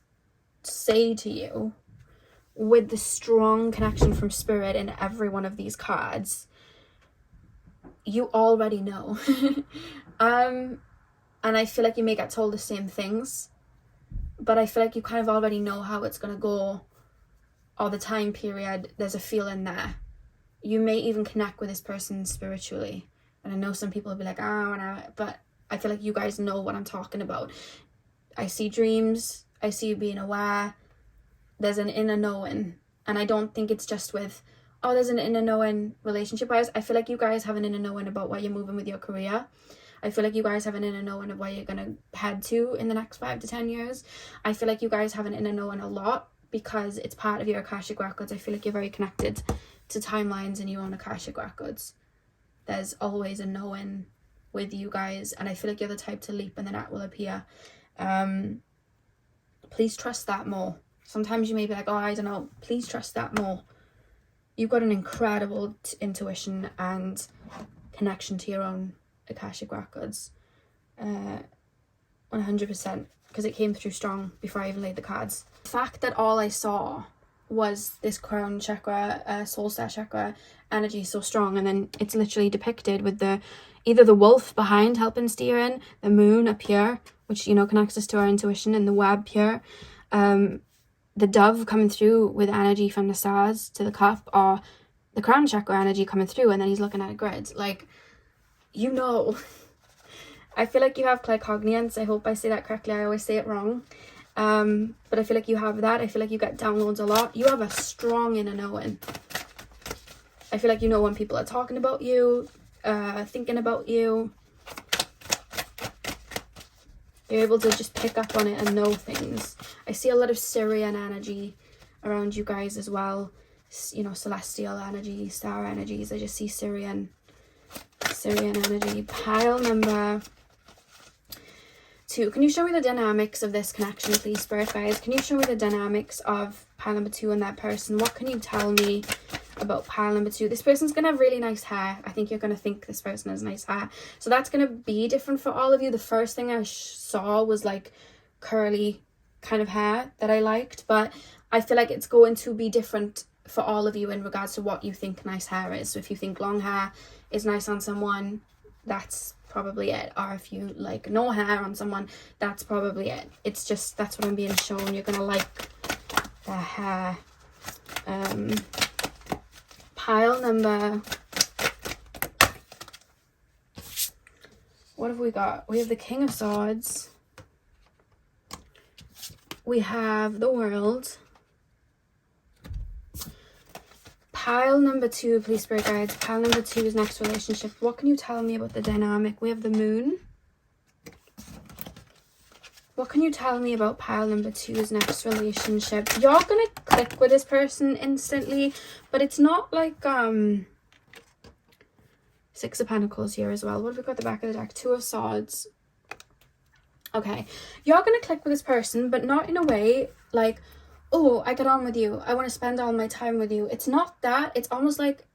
say to you, with the strong connection from spirit in every one of these cards, you already know. And I feel like you may get told the same things, but I feel like you kind of already know how it's going to go, or the time period. There's a feeling there. You may even connect with this person spiritually, and I know some people will be like, but I feel like you guys know what I'm talking about. I see dreams, I see you being aware. There's an inner knowing, and I don't think it's just with, there's an inner knowing relationship wise. I feel like you guys have an inner knowing about where you're moving with your career. I feel like you guys have an inner knowing of where you're going to head to in the next 5 to 10 years. I feel like you guys have an inner knowing a lot because it's part of your Akashic records. I feel like you're very connected to timelines in your own Akashic records. There's always a knowing with you guys, and I feel like you're the type to leap and the net will appear. Please trust that more. Sometimes you may be like, oh, I don't know, please trust that more. You've got an incredible intuition and connection to your own Akashic records. 100%, because it came through strong before I even laid the cards. The fact that all I saw was this crown chakra, soul star chakra energy so strong, and then it's literally depicted with either the wolf behind helping steer in, the moon up here, which, you know, connects us to our intuition, and the web here, the dove coming through with energy from the stars to the cup, or the crown chakra energy coming through, and then he's looking at a grid. Like, you know, I feel like you have claircognizance. I hope I say that correctly. I always say it wrong. But I feel like you have that. I feel like you get downloads a lot. You have a strong inner knowing. I feel like you know when people are talking about you, thinking about you. You're able to just pick up on it and know things. I see a lot of Syrian energy around you guys as well. You know, celestial energy, star energies. I just see Syrian energy. Pile number 2. Can you show me the dynamics of this connection, please, Spirit guys? Can you show me the dynamics of pile number 2 and that person? What can you tell me about pile number 2? This person's gonna have really nice hair. I think you're gonna think this person has nice hair, so that's gonna be different for all of you. The first thing I saw was like curly kind of hair that I liked, but I feel like it's going to be different for all of you in regards to what you think nice hair is. So if you think long hair is nice on someone, that's probably it. Or if you like no hair on someone, that's probably it. It's just, that's what I'm being shown. You're gonna like the hair. Pile number, what have we got? We have the King of Swords. We have the World. Pile number 2, please, Spirit guides. Pile number 2 is next relationship. What can you tell me about the dynamic? We have the Moon. What can you tell me about pile number 2's next relationship? You're gonna click with this person instantly, but it's not like Six of Pentacles here as well. What have we got at the back of the deck? 2 of Swords. Okay, you're gonna click with this person, but not in a way like, oh, I get on with you, I want to spend all my time with you. It's not that. It's almost like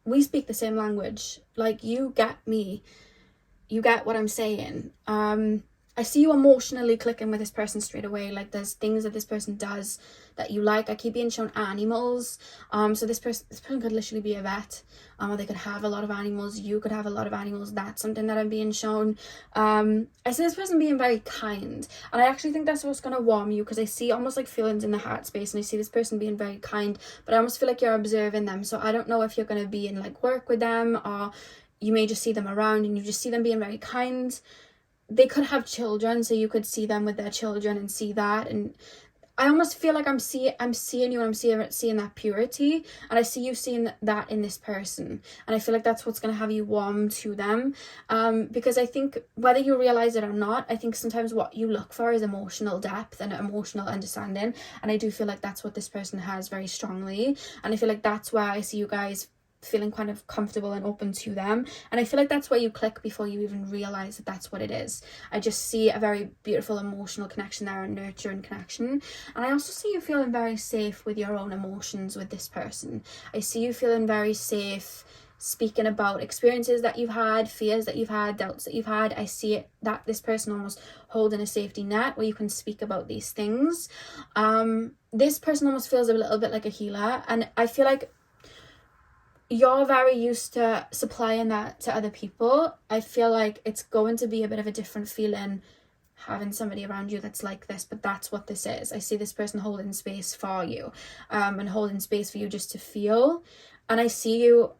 we speak the same language. Like, you get me, you get what I'm saying. I see you emotionally clicking with this person straight away. Like, there's things that this person does that you like. I keep being shown animals. So this person could literally be a vet. Or they could have a lot of animals. You could have a lot of animals. That's something that I'm being shown. I see this person being very kind. And I actually think that's what's going to warm you, because I see almost like feelings in the heart space. And I see this person being very kind. But I almost feel like you're observing them. So I don't know if you're going to be in like work with them, or you may just see them around and you just see them being very kind. They could have children, so you could see them with their children and see that. And I almost feel like I'm seeing you, and I'm seeing that purity, and I see you seeing that in this person, and I feel like that's what's going to have you warm to them, because I think whether you realize it or not, I think sometimes what you look for is emotional depth and emotional understanding, and I do feel like that's what this person has very strongly, and I feel like that's where I see you guys feeling kind of comfortable and open to them, and I feel like that's where you click before you even realize that that's what it is. I just see a very beautiful emotional connection there, a nurturing connection, and I also see you feeling very safe with your own emotions with this person. I see you feeling very safe speaking about experiences that you've had, fears that you've had, doubts that you've had. I see it, that this person almost holding a safety net where you can speak about these things. This person almost feels a little bit like a healer, and I feel like you're very used to supplying that to other people. I feel like it's going to be a bit of a different feeling having somebody around you that's like this, but that's what this is. I see this person holding space for you, and holding space for you just to feel. And I see you,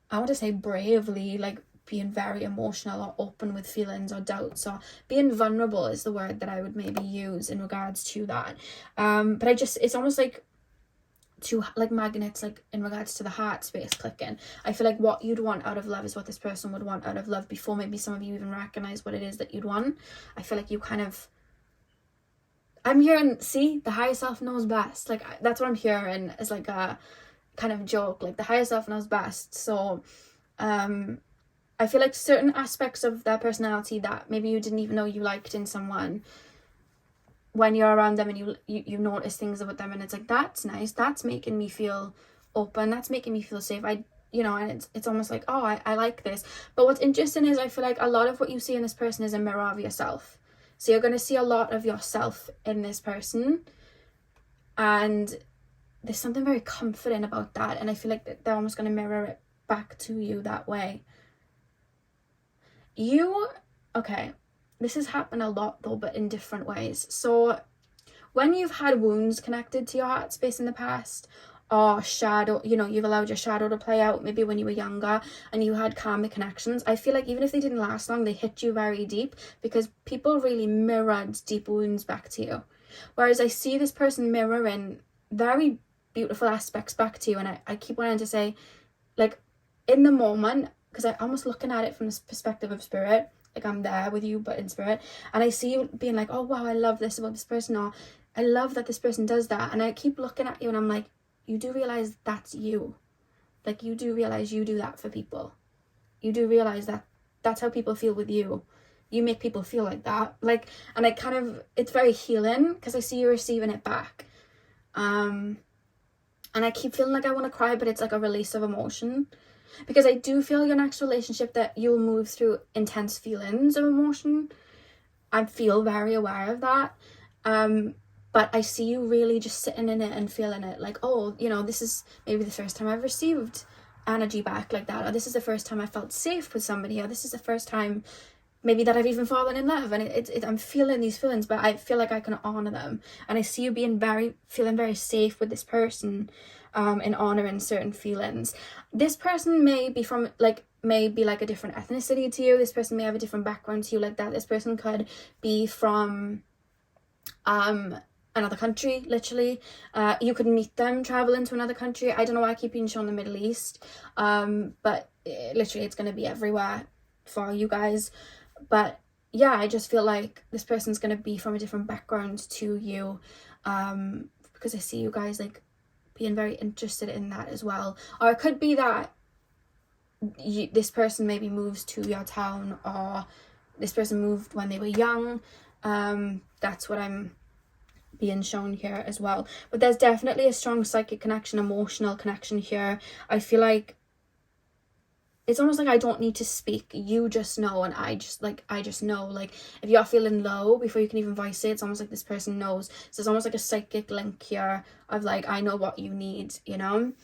I want to say bravely, like being very emotional or open with feelings or doubts, or being vulnerable is the word that I would maybe use in regards to that. But it's almost like to like magnets, like in regards to the heart space clicking. I feel like what you'd want out of love is what this person would want out of love before maybe some of you even recognize what it is that you'd want. I feel like you kind of, I'm hearing, see, the higher self knows best. Like, that's what I'm hearing as like a kind of joke, like the higher self knows best. So I feel like certain aspects of their personality that maybe you didn't even know you liked in someone, when you're around them and you notice things about them and it's like, that's nice, that's making me feel open, that's making me feel safe. And it's almost like, oh, I like this. But what's interesting is I feel like a lot of what you see in this person is a mirror of yourself. So you're going to see a lot of yourself in this person, and there's something very comforting about that, and I feel like they're almost going to mirror it back to you that way. Okay, this has happened a lot though, but in different ways. So when you've had wounds connected to your heart space in the past, or shadow, you've allowed your shadow to play out maybe when you were younger and you had karmic connections, I feel like even if they didn't last long, they hit you very deep because people really mirrored deep wounds back to you. Whereas I see this person mirroring very beautiful aspects back to you, and I keep wanting to say, like, in the moment, because I'm almost looking at it from this perspective of spirit, like I'm there with you but in spirit, and I see you being like, oh wow, I love this about this person, or I love that this person does that, and I keep looking at you and I'm like, you do realize that's you. Like, you do realize you do that for people. You do realize that that's how people feel with you. You make people feel like that. Like, and it's very healing because I see you receiving it back. And I keep feeling like I want to cry, but it's like a release of emotion. Because I do feel your next relationship that you'll move through intense feelings of emotion. I feel very aware of that. But I see you really just sitting in it and feeling it, like, oh, this is maybe the first time I've received energy back like that, or this is the first time I felt safe with somebody, or this is the first time maybe that I've even fallen in love, and I'm feeling these feelings, but I feel like I can honor them, and I see you feeling very safe with this person, in honoring certain feelings. This person may be like a different ethnicity to you. This person may have a different background to you, like that. This person could be from another country, literally. You could meet them, travel into another country. I don't know why I keep being shown the Middle East, but literally it's going to be everywhere for you guys. But yeah, I just feel like this person's going to be from a different background to you, because I see you guys like being very interested in that as well. Or it could be that this person maybe moves to your town, or this person moved when they were young. That's what I'm being shown here as well. But there's definitely a strong psychic connection, emotional connection here. I feel like it's almost like I don't need to speak, you just know, and I just know. Like, if you're feeling low before you can even voice it, it's almost like this person knows. So it's almost like a psychic link here of like, I know what you need, and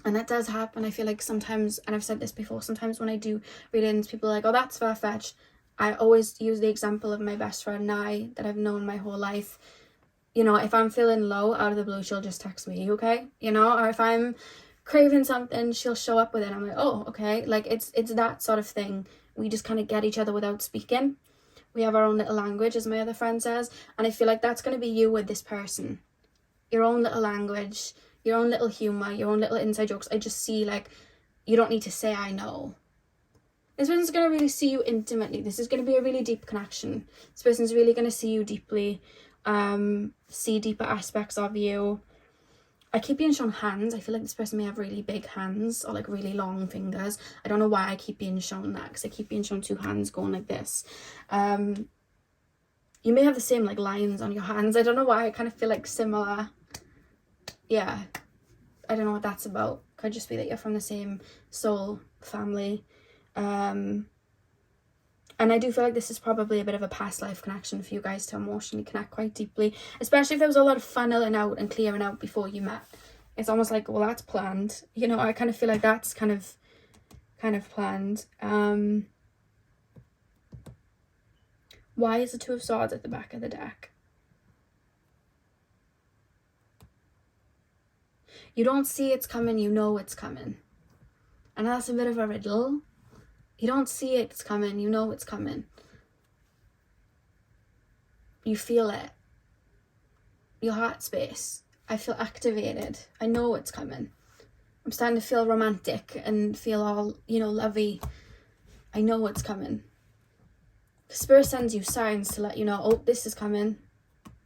that does happen. I feel like sometimes, and I've said this before, sometimes when I do readings, people are like, oh, that's far-fetched. I always use the example of my best friend Nye that I've known my whole life. If I'm feeling low, out of the blue, she'll just text me, okay? Or if I'm craving something, she'll show up with it. I'm like, oh, okay. Like, it's that sort of thing. We just kind of get each other without speaking. We have our own little language, as my other friend says. And I feel like that's going to be you with this person. Your own little language, your own little humor, your own little inside jokes. I just see, like, you don't need to say I know. This person's going to really see you intimately. This is going to be a really deep connection. This person's really going to see you deeply, see deeper aspects of you. I keep being shown hands. I feel like this person may have really big hands or like really long fingers. I don't know why I keep being shown that, because I keep being shown two hands going like this. You may have the same like lines on your hands. I don't know why. I kind of feel like similar. Yeah. I don't know what that's about. Could just be that you're from the same soul family. And I do feel like this is probably a bit of a past life connection for you guys to emotionally connect quite deeply, especially if there was a lot of funneling out and clearing out before you met. It's almost like, well, that's planned. I kind of feel like that's kind of planned. Why is the Two of Swords at the back of the deck? You don't see it's coming, you know it's coming. And that's a bit of a riddle. You don't see it's coming, you know it's coming. You feel it. Your heart space. I feel activated. I know it's coming. I'm starting to feel romantic and feel all, lovey. I know it's coming. Spirit sends you signs to let you know, oh, this is coming.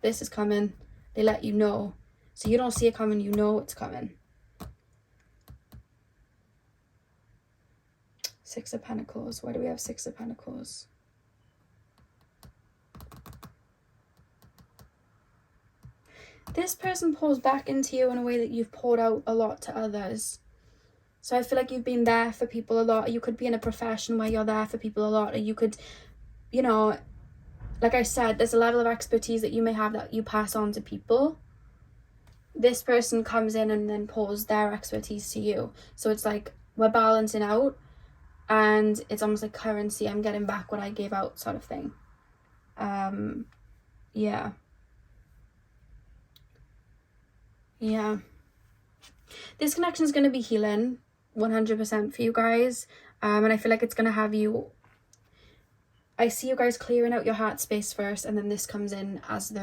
This is coming. They let you know. So you don't see it coming, you know it's coming. Six of Pentacles. Why do we have Six of Pentacles? this person pours back into you in a way that you've poured out a lot to others. So I feel like you've been there for people a lot. You could be in a profession where you're there for people a lot, or you could, you know, like I said, there's a level of expertise that you may have that you pass on to people. This person comes in and then pours their expertise to you. So it's like we're balancing out, and it's almost like currency. I'm getting back what I gave out, sort of thing. Yeah. This connection is going to be healing 100% for you guys. And I feel like it's going to have you, I see you guys clearing out your heart space first, and then this comes in as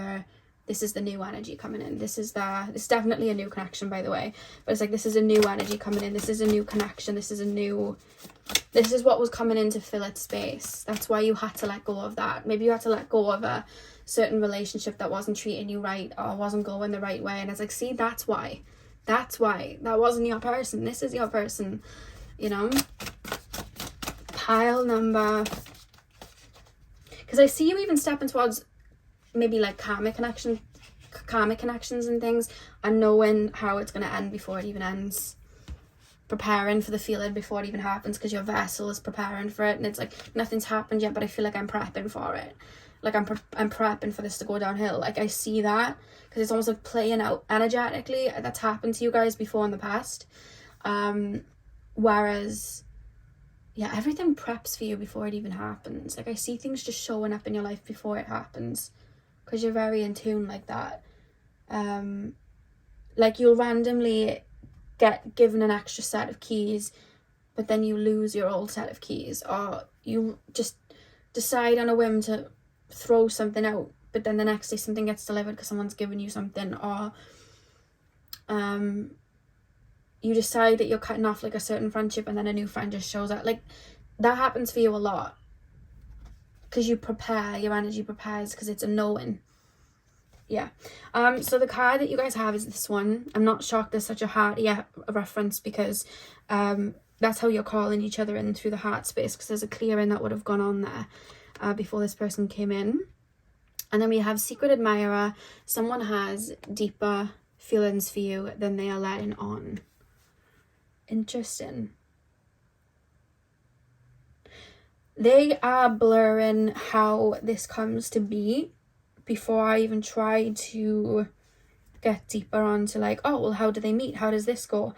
this is the new energy coming in. This is definitely a new connection, by the way, but it's like this is a new energy coming in. This is a new connection. This is what was coming in to fill its space. That's why you had to let go of that. Maybe you had to let go of a certain relationship that wasn't treating you right or wasn't going the right way, and it's like, see, that's why that wasn't your person. This is your person, you know. Pile number, because I see you even stepping towards maybe like karmic connections and things, and knowing how it's going to end before it even ends, preparing for the feeling before it even happens, because your vessel is preparing for it, and it's like nothing's happened yet, but I feel like I'm prepping for it. Like I'm prepping for this to go downhill. Like I see that, because it's almost like playing out energetically. That's happened to you guys before in the past. Whereas, yeah, everything preps for you before it even happens. Like I see things just showing up in your life before it happens, because you're very in tune like that. Like you'll randomly get given an extra set of keys, but then you lose your old set of keys, or you just decide on a whim to throw something out, but then the next day something gets delivered because someone's given you something, or you decide that you're cutting off like a certain friendship, and then a new friend just shows up. Like that happens for you a lot, because you prepare, your energy prepares, because it's a knowing. Yeah. So the card that you guys have is this one. I'm not shocked there's such a heart reference, because that's how you're calling each other in through the heart space, because there's a clearing that would have gone on there before this person came in. And then we have Secret Admirer. Someone has deeper feelings for you than they are letting on. Interesting. They are blurring how this comes to be before I even try to get deeper onto like, oh, well, how do they meet? How does this go?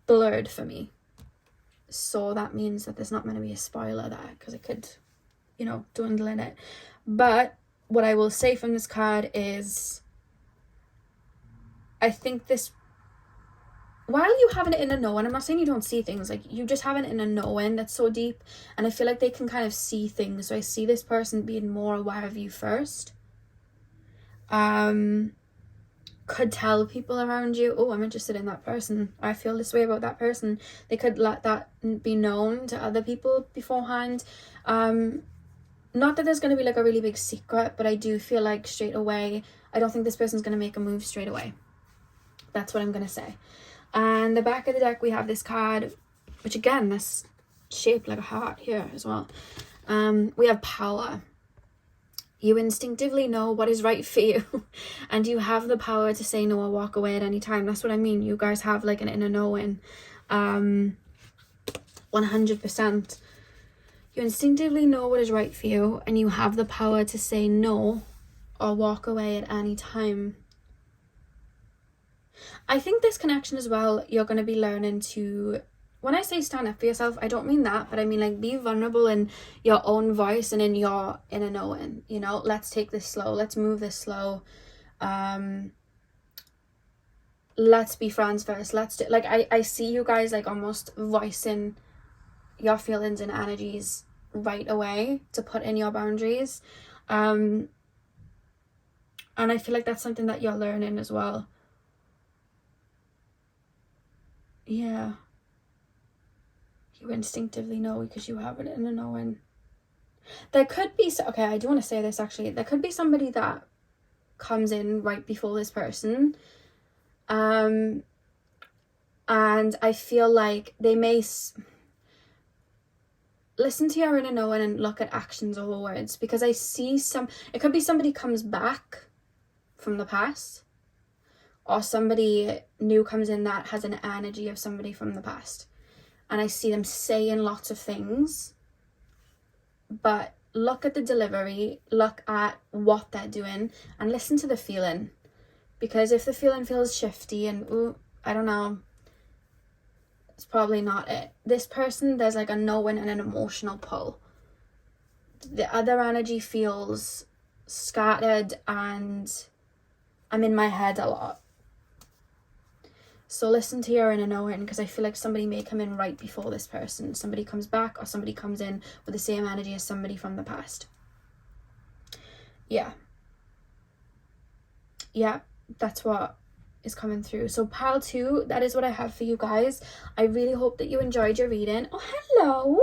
Blurred for me. So that means that there's not going to be a spoiler there, because it could, you know, dwindle in it. But what I will say from this card is, I think this, while you have an inner knowing, I'm not saying you don't see things, like you just have an inner knowing that's so deep, and I feel like they can kind of see things. So I see this person being more aware of you first. Could tell people around you, oh, I'm interested in that person, I feel this way about that person. They could let that be known to other people beforehand. Not that there's going to be like a really big secret, but I do feel like straight away, I don't think this person's going to make a move straight away. That's what I'm going to say. And the back of the deck, we have this card, which again, that's shaped like a heart here as well. We have power. You instinctively know what is right for you, and you have the power to say no or walk away at any time. That's what I mean. You guys have like an inner knowing. 100%. You instinctively know what is right for you, and you have the power to say no or walk away at any time. I think this connection as well, you're going to be learning to, when I say stand up for yourself, I don't mean that, but I mean like be vulnerable in your own voice and in your inner knowing, you know. Let's take this slow, let's move this slow, let's be friends first, let's do, like I see you guys like almost voicing your feelings and energies right away to put in your boundaries, and I feel like that's something that you're learning as well. Yeah, you instinctively know because you have it in a knowing. There could be, okay, I do want to say this actually, there could be somebody that comes in right before this person, and I feel like they may listen to your inner knowing and look at actions over words, because I see it could be somebody comes back from the past, or somebody new comes in that has an energy of somebody from the past, and I see them saying lots of things, but look at the delivery, look at what they're doing, and listen to the feeling. Because if the feeling feels shifty and, ooh, I don't know, it's probably not it. This person, there's like a knowing and an emotional pull. The other energy feels scattered and I'm in my head a lot. So listen to your inner knowing, because I feel like somebody may come in right before this person. Somebody comes back, or somebody comes in with the same energy as somebody from the past. Yeah, that's what is coming through. So pile 2, that is what I have for you guys. I really hope that you enjoyed your reading. Oh, hello.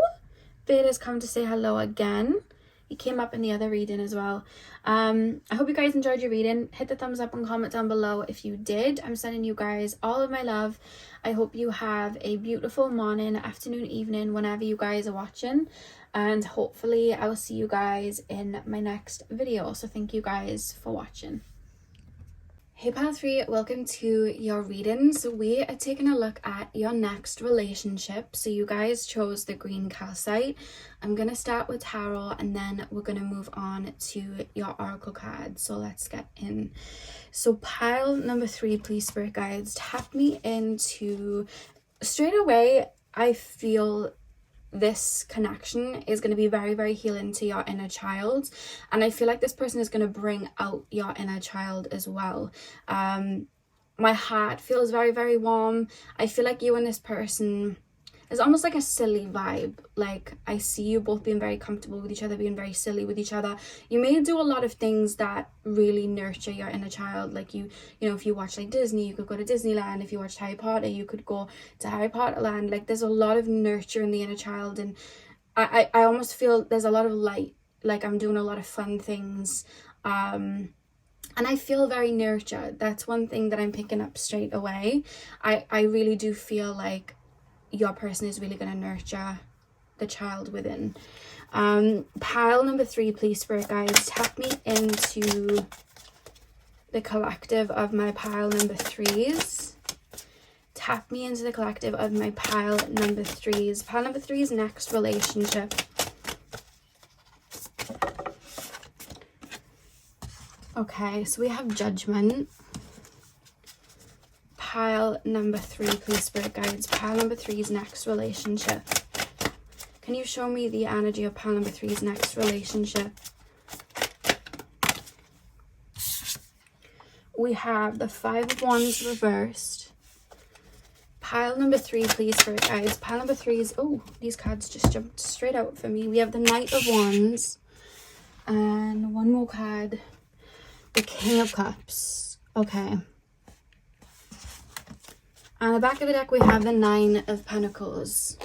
Veda's come to say hello again. He came up in the other reading as well. I hope you guys enjoyed your reading. Hit the thumbs up and comment down below if you did. I'm sending you guys all of my love. I hope you have a beautiful morning, afternoon, evening, whenever you guys are watching. And hopefully I will see you guys in my next video. So thank you guys for watching. Hey pile 3, welcome to your readings. We are taking a look at your next relationship. So you guys chose the green calcite. I'm going to start with tarot and then we're going to move on to your oracle card. So let's get in. So pile number 3, please spirit guides, tap me into, straight away I feel this connection is going to be very, very healing to your inner child, and I feel like this person is going to bring out your inner child as well. My heart feels very, very warm. I feel like you and this person, it's almost like a silly vibe. Like I see you both being very comfortable with each other, being very silly with each other. You may do a lot of things that really nurture your inner child. Like you know, if you watch like Disney, you could go to Disneyland. If you watched Harry Potter, you could go to Harry Potter land. Like there's a lot of nurture in the inner child, and I almost feel there's a lot of light. Like I'm doing a lot of fun things. And I feel very nurtured. That's one thing that I'm picking up straight away. I really do feel like your person is really going to nurture the child within. Pile number 3, please spirit guides, tap me into the collective of my pile number 3s. Tap me into the collective of my pile number 3s. Pile number 3's next relationship. Okay, so we have judgment. Pile number 3, please spirit guides, pile number 3's next relationship. Can you show me the energy of pile number 3's next relationship? We have the 5 of Wands reversed. Pile number 3, please spirit guides, pile number 3's, oh, these cards just jumped straight out for me. We have the Knight of Wands, and one more card, the King of Cups. Okay. On the back of the deck, we have the 9 of Pentacles.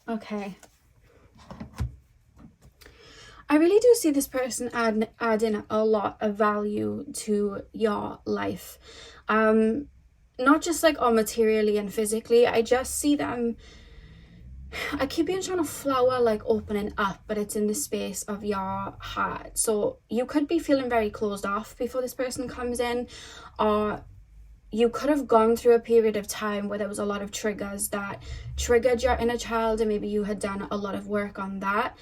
Okay. I really do see this person adding a lot of value to your life. Not just like materially and physically. I just see them, I keep being trying to flower, like opening up, but it's in the space of your heart. So you could be feeling very closed off before this person comes in, or you could have gone through a period of time where there was a lot of triggers that triggered your inner child, and maybe you had done a lot of work on that.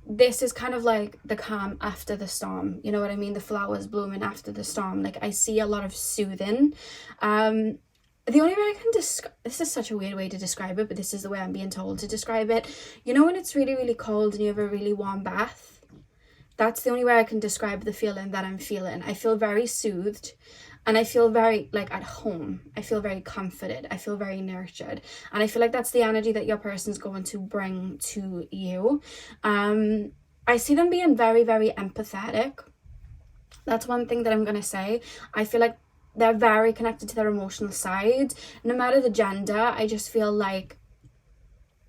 This is kind of like the calm after the storm. You know what I mean? The flowers blooming after the storm. Like I see a lot of soothing. The only way I can describe, this is such a weird way to describe it, but this is the way I'm being told to describe it. You know when it's really, really cold and you have a really warm bath? That's the only way I can describe the feeling that I'm feeling. I feel very soothed. And I feel very like at home. I feel very comforted. I feel very nurtured. And I feel like that's the energy that your person's going to bring to you. I see them being very, very empathetic. That's one thing that I'm going to say. I feel like they're very connected to their emotional side. No matter the gender, I just feel like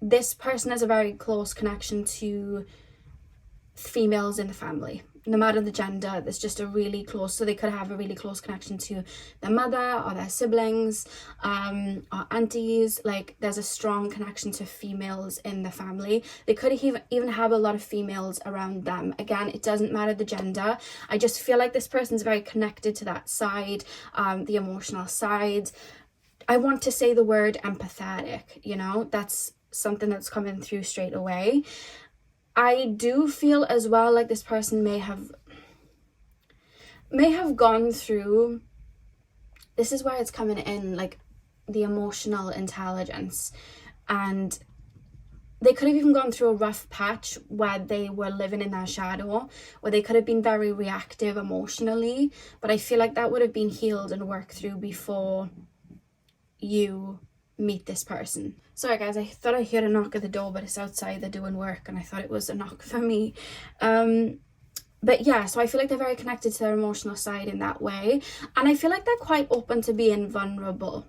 this person has a very close connection to females in the family. no matter the gender, there's just a really close, so they could have a really close connection to their mother or their siblings, or aunties. Like there's a strong connection to females in the family. They could even have a lot of females around them. Again, it doesn't matter the gender. I just feel like this person's very connected to that side, the emotional side. I want to say the word empathetic, you know, that's something that's coming through straight away. I do feel as well like this person may have gone through, this is where it's coming in, like the emotional intelligence, and they could have even gone through a rough patch where they were living in their shadow, where they could have been very reactive emotionally, but I feel like that would have been healed and worked through before you meet this person. Sorry guys, I thought I heard a knock at the door, but it's outside, they're doing work, and I thought it was a knock for me. But yeah, so I feel like they're very connected to their emotional side in that way, and I feel like they're quite open to being vulnerable,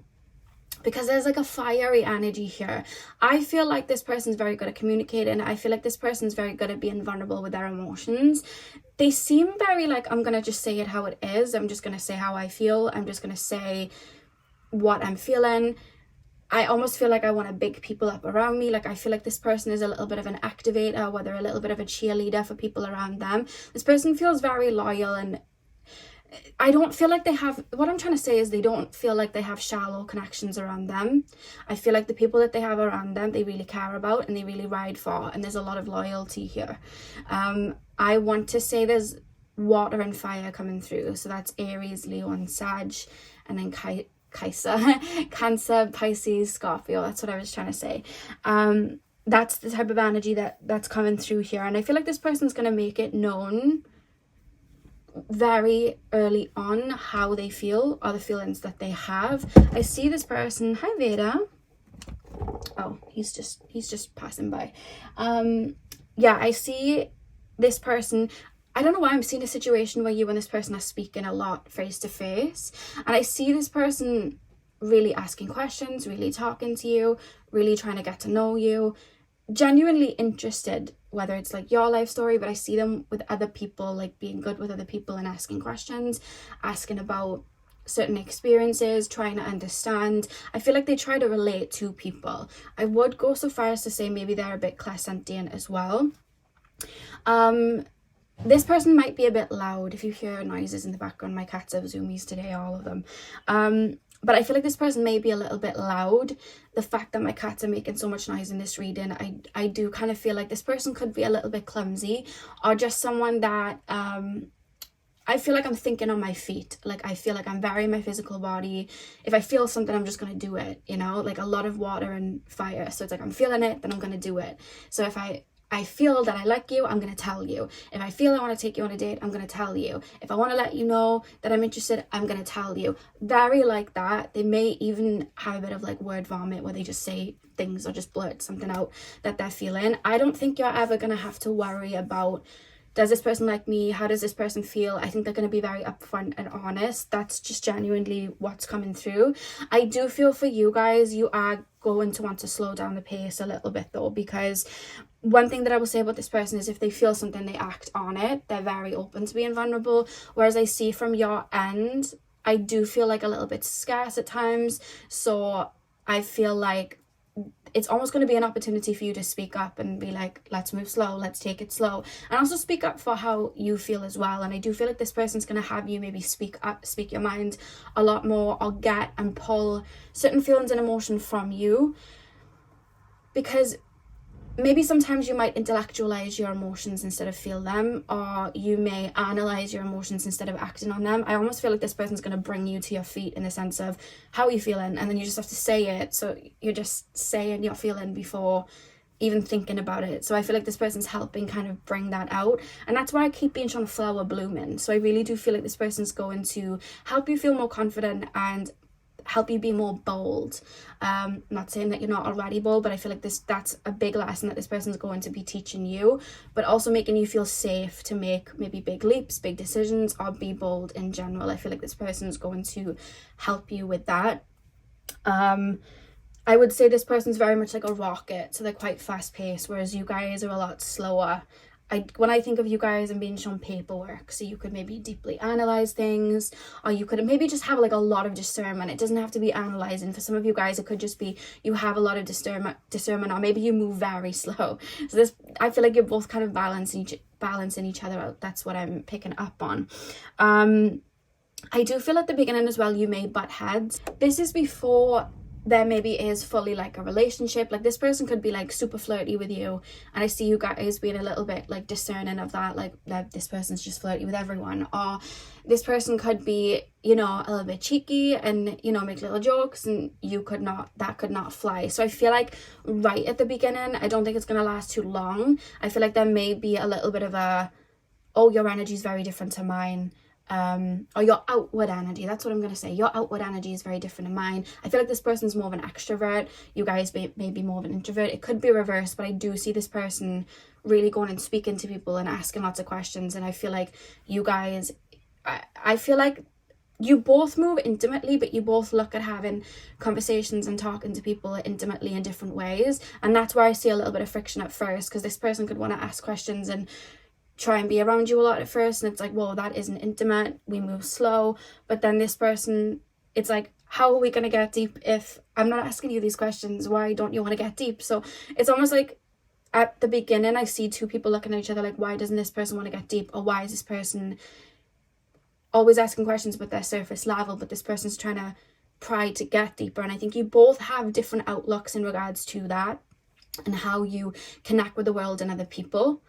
because there's like a fiery energy here. I feel like this person's very good at communicating. I feel like this person's very good at being vulnerable with their emotions. They seem very like, I'm gonna just say it how it is, I'm just gonna say how I feel, I'm just gonna say what I'm feeling. I almost feel like I want to big people up around me. Like I feel like this person is a little bit of an activator, where they're a little bit of a cheerleader for people around them. This person feels very loyal, and I don't feel like they have, what I'm trying to say is they don't feel like they have shallow connections around them. I feel like the people that they have around them, they really care about and they really ride for, and there's a lot of loyalty here. I want to say there's water and fire coming through, so that's Aries, Leo and Sag, and then Cancer, Pisces, Scorpio. That's what I was trying to say. That's the type of energy that's coming through here, and I feel like this person's going to make it known very early on how they feel, or the feelings that they have. I see this person, hi Veda. Oh, he's just passing by. Yeah, I see this person. I don't know why I'm seeing a situation where you and this person are speaking a lot face to face, and I see this person really asking questions, really talking to you, really trying to get to know you, genuinely interested, whether it's like your life story, but I see them with other people, like being good with other people and asking questions, asking about certain experiences, trying to understand. I feel like they try to relate to people. I would go so far as to say maybe they're a bit clairsentient as well. This person might be a bit loud. If you hear noises in the background, my cats have zoomies today, all of them. But I feel like this person may be a little bit loud. The fact that my cats are making so much noise in this reading, I do kind of feel like this person could be a little bit clumsy, or just someone that I feel like I'm thinking on my feet. Like I feel like I'm very in my physical body. If I feel something, I'm just going to do it, you know, like a lot of water and fire. So it's like I'm feeling it, then I'm going to do it. So if I feel that I like you, I'm going to tell you. If I feel I want to take you on a date, I'm going to tell you. If I want to let you know that I'm interested, I'm going to tell you. Very like that. They may even have a bit of like word vomit, where they just say things or just blurt something out that they're feeling. I don't think you're ever going to have to worry about, does this person like me? How does this person feel? I think they're going to be very upfront and honest. That's just genuinely what's coming through. I do feel for you guys, you are going to want to slow down the pace a little bit though, because one thing that I will say about this person is if they feel something, they act on it. They're very open to being vulnerable. Whereas I see from your end, I do feel like a little bit scarce at times. So I feel like it's almost going to be an opportunity for you to speak up and be like, let's move slow, let's take it slow, and also speak up for how you feel as well. And I do feel like this person's going to have you maybe speak your mind a lot more, or get and pull certain feelings and emotion from you, because maybe sometimes you might intellectualize your emotions instead of feel them, or you may analyze your emotions instead of acting on them. I almost feel like this person's going to bring you to your feet in the sense of, how are you feeling? And then you just have to say it. So you're just saying you're feeling before even thinking about it. So I feel like this person's helping kind of bring that out. And that's why I keep being shown a flower blooming. So I really do feel like this person's going to help you feel more confident and help you be more bold. Not saying that you're not already bold, but I feel like that's a big lesson that this person's going to be teaching you, but also making you feel safe to make maybe big leaps, big decisions, or be bold in general. I feel like this person's going to help you with that. I would say this person's very much like a rocket, so they're quite fast paced, whereas you guys are a lot slower when I think of you guys, I'm being shown paperwork, so you could maybe deeply analyze things, or you could maybe just have like a lot of discernment. It doesn't have to be analyzing. For some of you guys, it could just be you have a lot of discernment, or maybe you move very slow. So this, I feel like you're both kind of balancing each other out. That's what I'm picking up on. I do feel at the beginning as well, you may butt heads. This is before there maybe is fully like a relationship. Like this person could be like super flirty with you, and I see you guys being a little bit like discerning of that, like that this person's just flirty with everyone, or this person could be, you know, a little bit cheeky and, you know, make little jokes, and that could not fly. So I feel like right at the beginning, I don't think it's gonna last too long. I feel like there may be a little bit of a, oh, your energy is very different to mine, or your outward energy, that's what I'm gonna say. Your outward energy is very different to mine. I feel like this person's more of an extrovert, you guys may be more of an introvert. It could be reversed, but I do see this person really going and speaking to people and asking lots of questions. And I feel like you guys, I feel like you both move intimately, but you both look at having conversations and talking to people intimately in different ways. And that's where I see a little bit of friction at first, because this person could want to ask questions and try and be around you a lot at first, and it's like, whoa, that isn't intimate, we move slow. But then this person, it's like, how are we going to get deep if I'm not asking you these questions? Why don't you want to get deep? So it's almost like at the beginning, I see two people looking at each other like, why doesn't this person want to get deep? Or why is this person always asking questions but they're surface level, but this person's trying to pry to get deeper? And I think you both have different outlooks in regards to that and how you connect with the world and other people.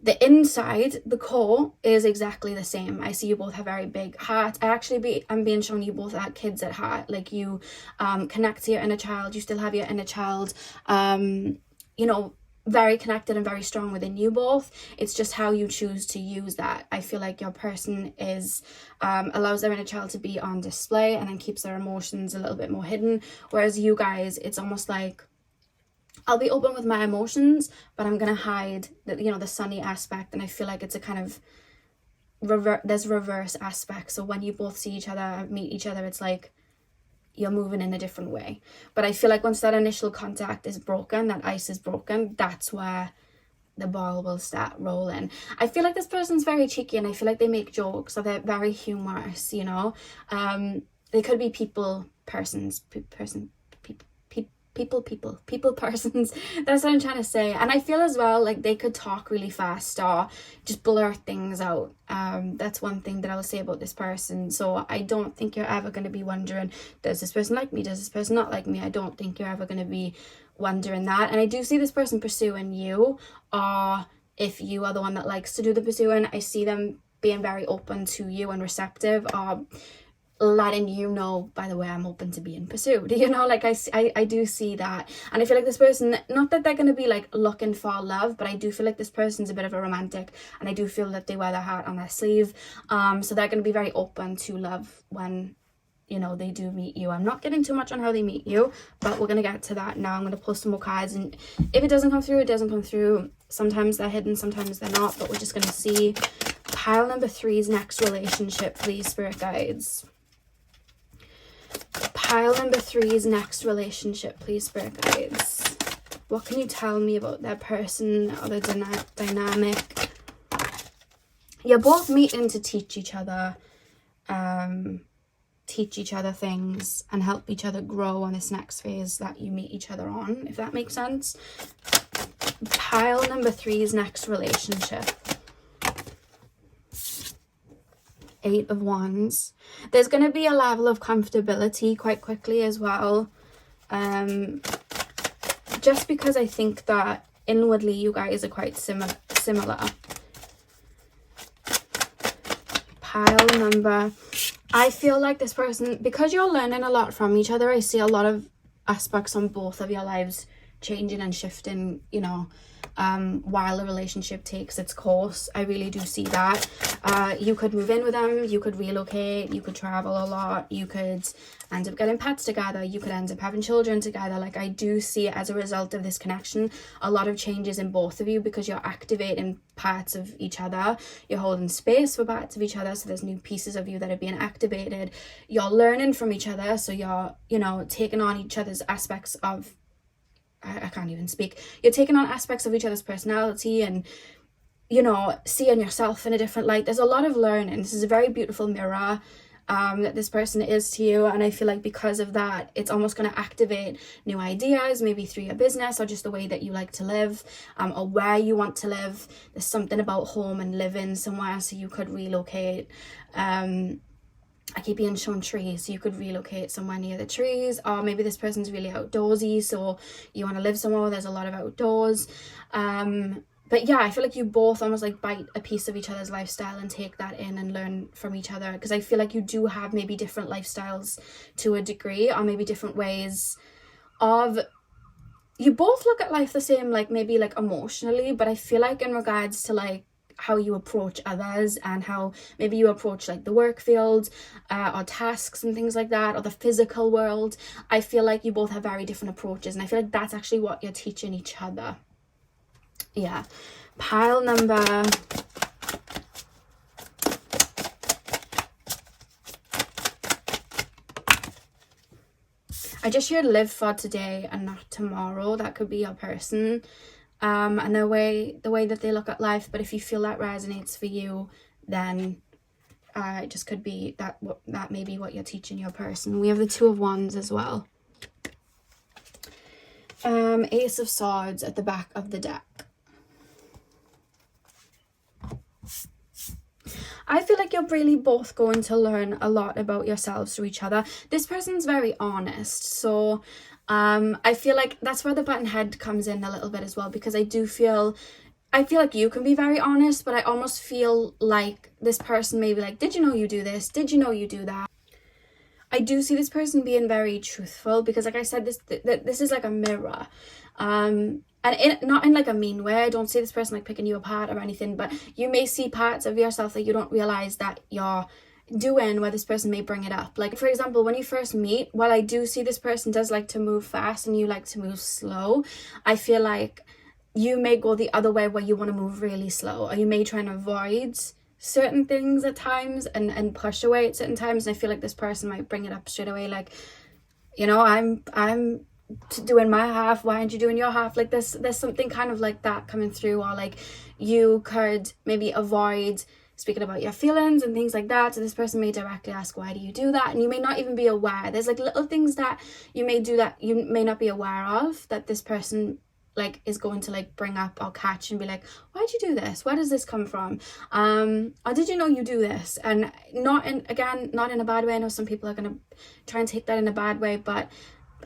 The inside, the core, is exactly the same. I see you both have very big hearts. I'm being shown you both are kids at heart. Like you connect to your inner child. You still have your inner child, you know, very connected and very strong within you both. It's just how you choose to use that. I feel like your person is allows their inner child to be on display and then keeps their emotions a little bit more hidden. Whereas you guys, it's almost like, I'll be open with my emotions, but I'm going to hide the, you know, the sunny aspect. And I feel like it's a kind of there's reverse aspect. So when you both see each other, meet each other, it's like you're moving in a different way. But I feel like once that initial contact is broken, that ice is broken, that's where the ball will start rolling. I feel like this person's very cheeky, and I feel like they make jokes, so they're very humorous, you know. They could be people persons. That's what I'm trying to say. And I feel as well like they could talk really fast or just blurt things out. That's one thing that I'll say about this person. So I don't think you're ever going to be wondering, does this person like me, does this person not like me? I don't think you're ever going to be wondering that. And I do see this person pursuing you, or if you are the one that likes to do the pursuing, I see them being very open to you and receptive, or letting you know, by the way, I'm open to being pursued, you know. Like I do see that. And I feel like this person, not that they're going to be like looking for love, but I do feel like this person's a bit of a romantic, and I do feel that they wear their heart on their sleeve. So they're going to be very open to love when, you know, they do meet you. I'm not getting too much on how they meet you, but we're going to get to that now. I'm going to pull some more cards, and if it doesn't come through, it doesn't come through. Sometimes they're hidden, sometimes they're not, but we're just going to see. Pile number 3's next relationship, please, spirit guides. Pile number 3's next relationship, please, spirit guides. What can you tell me about their person or their dynamic? You're both meeting to teach each other things and help each other grow on this next phase that you meet each other on, if that makes sense. Pile number 3's next relationship. 8 of Wands. There's going to be a level of comfortability quite quickly as well. Just because I think that inwardly you guys are quite similar. Pile number. I feel like this person, because you're learning a lot from each other, I see a lot of aspects on both of your lives changing and shifting, you know, while a relationship takes its course. I really do see that. You could move in with them, you could relocate, you could travel a lot, you could end up getting pets together, you could end up having children together. Like, I do see, as a result of this connection, a lot of changes in both of you, because you're activating parts of each other, you're holding space for parts of each other, so there's new pieces of you that are being activated. You're learning from each other, so you're, you know, taking on each other's aspects of, I can't even speak. You're taking on aspects of each other's personality, and you know, seeing yourself in a different light. There's a lot of learning. This is a very beautiful mirror that this person is to you, and I feel like because of that, it's almost going to activate new ideas, maybe through your business or just the way that you like to live, or where you want to live. There's something about home and living somewhere, so you could relocate. I keep being shown trees, so you could relocate somewhere near the trees, or maybe this person's really outdoorsy, so you want to live somewhere where there's a lot of outdoors. But yeah, I feel like you both almost like bite a piece of each other's lifestyle and take that in and learn from each other, because I feel like you do have maybe different lifestyles to a degree, or maybe different ways of, you both look at life the same, like maybe like emotionally, but I feel like in regards to like how you approach others and how maybe you approach like the work field or tasks and things like that, or the physical world, I feel like you both have very different approaches, and I feel like that's actually what you're teaching each other. Yeah. Pile number I just heard live for today and not tomorrow. That could be your person, and the way that they look at life. But if you feel that resonates for you, then it just could be that may be what you're teaching your person. We have the Two of Wands as well. Ace of Swords at the back of the deck. I feel like you're really both going to learn a lot about yourselves through each other. This person's very honest, so I feel like that's where the button head comes in a little bit as well, because I feel like you can be very honest, but I almost feel like this person may be like, did you know you do this? Did you know you do that? I do see this person being very truthful, because like I said, this is like a mirror. And not in like a mean way. I don't see this person like picking you apart or anything, but you may see parts of yourself that you don't realize that you're doing, where this person may bring it up. Like, for example, when you first meet, while I do see this person does like to move fast and you like to move slow, I feel like you may go the other way, where you want to move really slow, or you may try and avoid certain things at times and push away at certain times. And I feel like this person might bring it up straight away, like, you know, I'm doing my half, why aren't you doing your half? Like there's something kind of like that coming through, or like you could maybe avoid speaking about your feelings and things like that. So this person may directly ask, why do you do that? And you may not even be aware. There's like little things that you may do that you may not be aware of, that this person like is going to like bring up or catch and be like, why'd you do this? Where does this come from? Or did you know you do this? And not in a bad way. I know some people are gonna try and take that in a bad way, but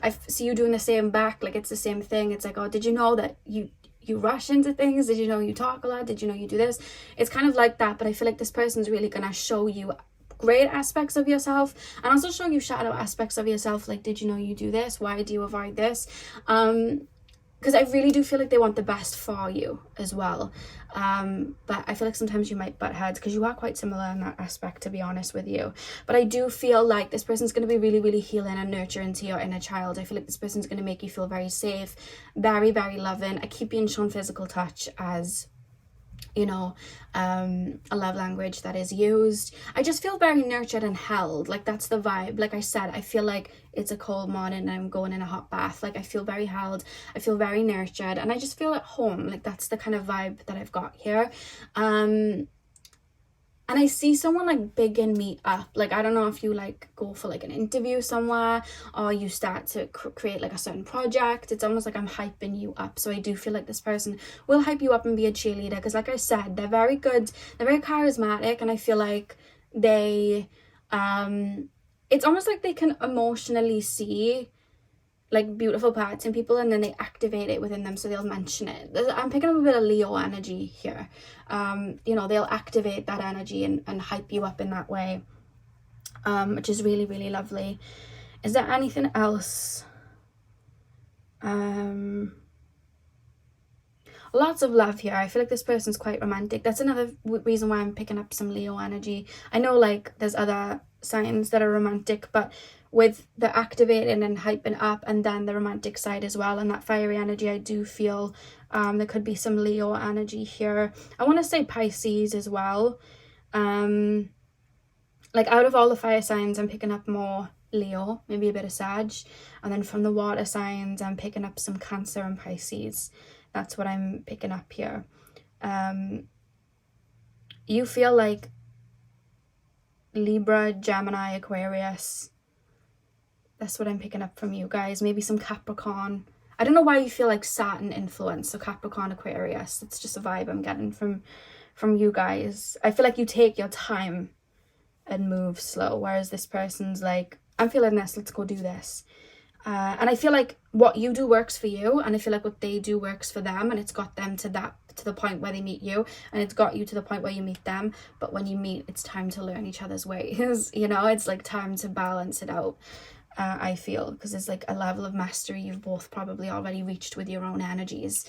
I see you doing the same back. Like it's the same thing. It's like, oh, did you know that you rush into things? Did you know you talk a lot? Did you know you do this? It's kind of like that, but I feel like this person's really gonna show you great aspects of yourself, and also show you shadow aspects of yourself. Like, did you know you do this? Why do you avoid this? Because I really do feel like they want the best for you as well. But I feel like sometimes you might butt heads, because you are quite similar in that aspect, to be honest with you. But I do feel like this person's going to be really, really healing and nurturing to your inner child. I feel like this person's going to make you feel very safe, very, very loving. I keep being shown physical touch as, you know, a love language that is used. I just feel very nurtured and held. Like that's the vibe. Like I said, I feel like it's a cold morning and I'm going in a hot bath. Like I feel very held, I feel very nurtured, and I just feel at home. Like that's the kind of vibe that I've got here. And I see someone like bigging me up. Like, I don't know if you like go for like an interview somewhere, or you start to create like a certain project. It's almost like I'm hyping you up. So I do feel like this person will hype you up and be a cheerleader, because like I said, they're very good, they're very charismatic, and I feel like they it's almost like they can emotionally see like beautiful parts in people, and then they activate it within them, so they'll mention it. I'm picking up a bit of Leo energy here. You know, they'll activate that energy and hype you up in that way, which is really, really lovely. Is there anything else? Lots of love here. I feel like this person's quite romantic. That's another reason why I'm picking up some Leo energy. I know like there's other signs that are romantic, but with the activating and hyping up, and then the romantic side as well, and that fiery energy, I do feel there could be some Leo energy here. I want to say Pisces as well. Like out of all the fire signs, I'm picking up more Leo, maybe a bit of Sag, and then from the water signs, I'm picking up some Cancer and Pisces. That's what I'm picking up here. You feel like Libra, Gemini, Aquarius. That's what I'm picking up from you guys. Maybe some Capricorn. I don't know why you feel like Saturn influence. So Capricorn, Aquarius. It's just a vibe I'm getting from you guys. I feel like you take your time and move slow, whereas this person's like, I'm feeling this, let's go do this. And I feel like what you do works for you, and I feel like what they do works for them, and it's got them to the point where they meet you, and it's got you to the point where you meet them. But when you meet, it's time to learn each other's ways. You know, it's like time to balance it out. I feel, because there's like a level of mastery you've both probably already reached with your own energies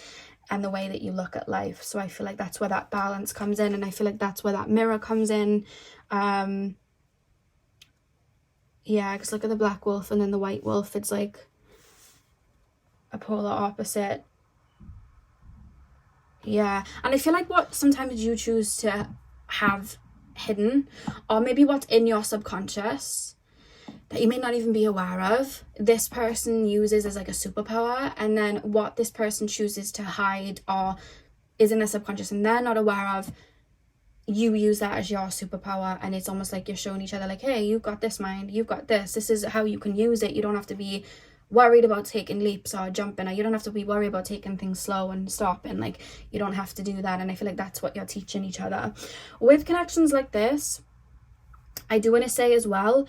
and the way that you look at life. So I feel like that's where that balance comes in, and I feel like that's where that mirror comes in. Yeah, because look at the black wolf and then the white wolf. It's like a polar opposite. Yeah, and I feel like what sometimes you choose to have hidden, or maybe what's in your subconscious that you may not even be aware of, this person uses as like a superpower, and then what this person chooses to hide or is in their subconscious and they're not aware of, you use that as your superpower. And it's almost like you're showing each other like, hey, you've got this mind, you've got this is how you can use it. You don't have to be worried about taking leaps or jumping, or you don't have to be worried about taking things slow and stopping. Like, you don't have to do that. And I feel like that's what you're teaching each other with connections like this. I do want to say as well,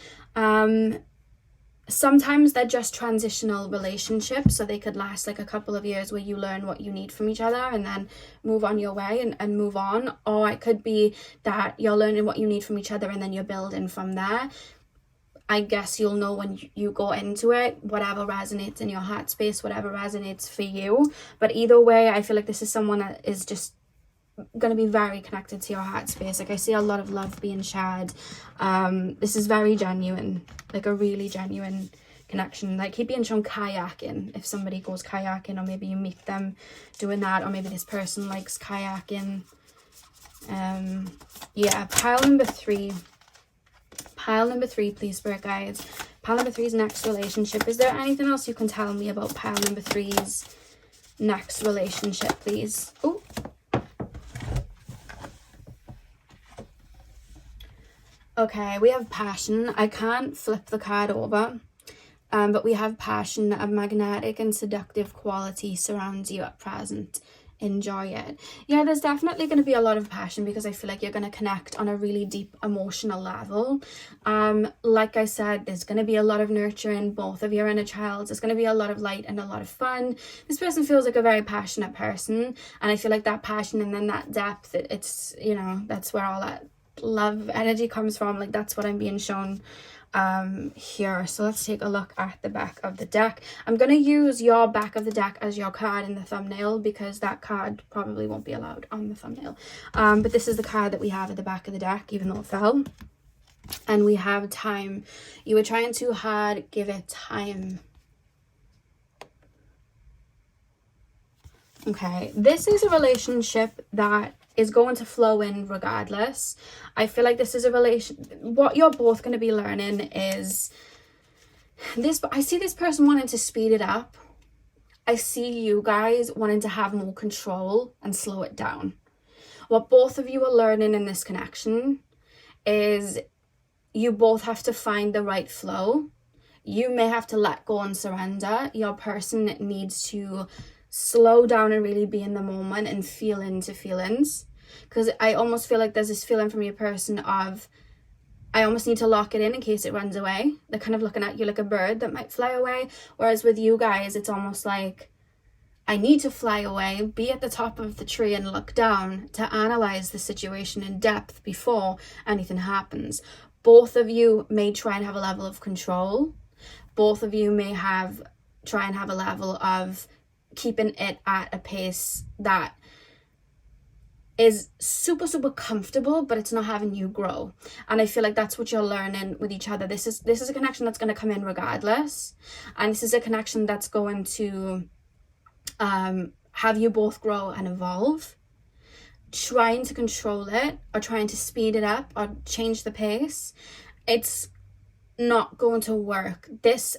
sometimes they're just transitional relationships, so they could last like a couple of years where you learn what you need from each other and then move on your way and move on. Or it could be that you're learning what you need from each other and then you're building from there. I guess you'll know when you go into it, whatever resonates in your heart space, whatever resonates for you. But either way, I feel like this is someone that is just going to be very connected to your heart space. Like, I see a lot of love being shared. This is very genuine, like a really genuine connection. Like, keep being shown kayaking, if somebody goes kayaking, or maybe you meet them doing that, or maybe this person likes kayaking. Yeah, pile number three, please, spirit guides. Pile number three's next relationship. Is there anything else you can tell me about pile number three's next relationship, please? Oh, okay, we have passion. I can't flip the card over, but we have passion. A magnetic and seductive quality surrounds you at present. Enjoy it. Yeah, there's definitely going to be a lot of passion, because I feel like you're going to connect on a really deep emotional level. Like I said, there's going to be a lot of nurturing, both of your inner child. There's going to be a lot of light and a lot of fun. This person feels like a very passionate person, and I feel like that passion and then that depth, it's, you know, that's where all that love energy comes from. Like, that's what I'm being shown here. So let's take a look at the back of the deck. I'm going to use your back of the deck as your card in the thumbnail, because that card probably won't be allowed on the thumbnail. But this is the card that we have at the back of the deck, even though it fell. And we have time. You were trying too hard, give it time. Okay, this is a relationship that is going to flow in regardless. I feel like this is a relation, what you're both going to be learning is this. I see this person wanting to speed it up. I see you guys wanting to have more control and slow it down. What both of you are learning in this connection is you both have to find the right flow. You may have to let go and surrender. Your person needs to slow down and really be in the moment and feel into feelings, because I almost feel like there's this feeling from your person of, I almost need to lock it in case it runs away. They're kind of looking at you like a bird that might fly away, whereas with you guys it's almost like, I need to fly away, be at the top of the tree and look down to analyze the situation in depth before anything happens. Both of you may try and have a level of control. Both of you may try and have a level of keeping it at a pace that is super, super comfortable, but it's not having you grow. And I feel like that's what you're learning with each other. This is a connection that's going to come in regardless. And this is a connection that's going to have you both grow and evolve. Trying to control it or trying to speed it up or change the pace, it's not going to work. This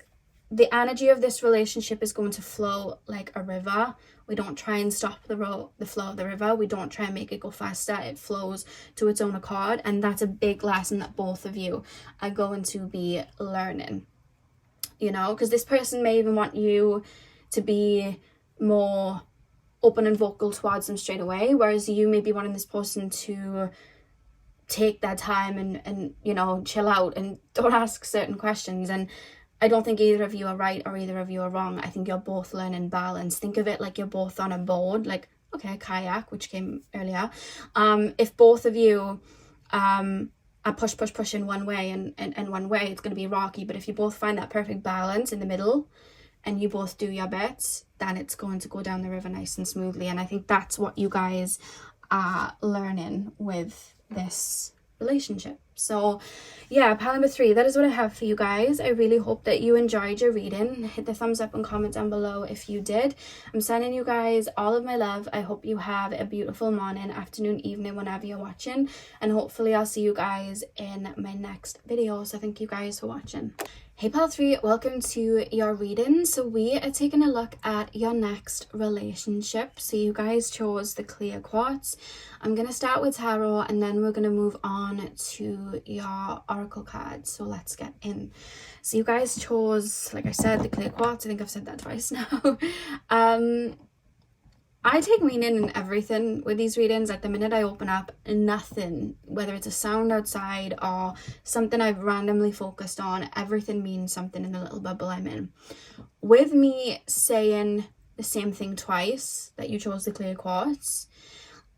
the energy of this relationship is going to flow like a river. We don't try and stop the flow of the river. We don't try and make it go faster. It flows to its own accord. And that's a big lesson that both of you are going to be learning. You know, because this person may even want you to be more open and vocal towards them straight away, whereas you may be wanting this person to take their time and you know, chill out and don't ask certain questions. And I don't think either of you are right or either of you are wrong. I think you're both learning balance. Think of it like you're both on a board, like, okay, kayak, which came earlier. If both of you are push in one way and one way, it's going to be rocky. But if you both find that perfect balance in the middle and you both do your bits, then it's going to go down the river nice and smoothly. And I think that's what you guys are learning with this relationship. So yeah, pile number 3, that is what I have for you guys. I really hope that you enjoyed your reading. Hit the thumbs up and comment down below if you did. I'm sending you guys all of my love. I hope you have a beautiful morning, afternoon, evening, whenever you're watching, and hopefully I'll see you guys in my next video. So thank you guys for watching. Hey pile 3, welcome to your reading. So we are taking a look at your next relationship. So you guys chose the clear quartz. I'm going to start with tarot and then we're going to move on to your oracle cards. So let's get in. So you guys chose, like I said, the clear quartz. I think I've said that twice now. I take meaning in everything with these readings. Like the minute I open up, nothing, whether it's a sound outside or something I've randomly focused on, everything means something in the little bubble I'm in. With me saying the same thing twice, that you chose the clear quartz,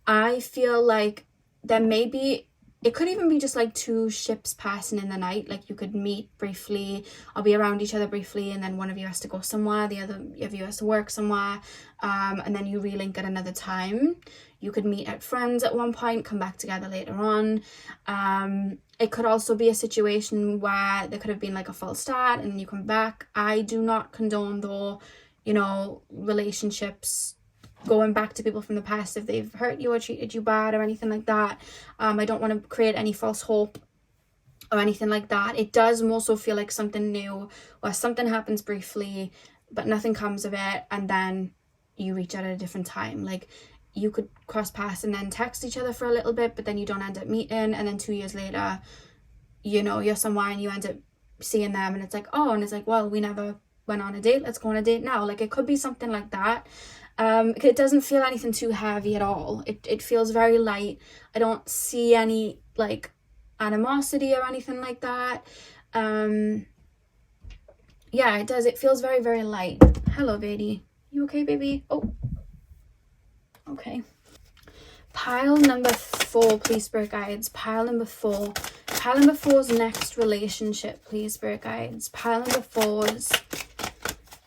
I feel like there may be, it could even be just like 2 ships passing in the night. Like you could meet briefly or be around each other briefly, and then one of you has to go somewhere, the other of you has to work somewhere, and then you relink at another time. You could meet at friends at one point, come back together later on. It could also be a situation where there could have been like a false start and you come back. I do not condone, though, you know, relationships going back to people from the past if they've hurt you or treated you bad or anything like that. I don't want to create any false hope or anything like that. It does more so feel like something new, where something happens briefly but nothing comes of it, and then you reach out at a different time. Like you could cross paths and then text each other for a little bit, but then you don't end up meeting, and then 2 years later, you know, you're somewhere and you end up seeing them and it's like, oh, and it's like, well, we never went on a date, let's go on a date now. Like it could be something like that. It doesn't feel anything too heavy at all. It feels very light. I don't see any like animosity or anything like that. Yeah, it does. It feels very, very light. Hello, baby. You okay, baby? Oh, okay. Pile number 4, please, spirit guides. Pile number 4. Pile number 4's next relationship, please, spirit guides. Pile number 4's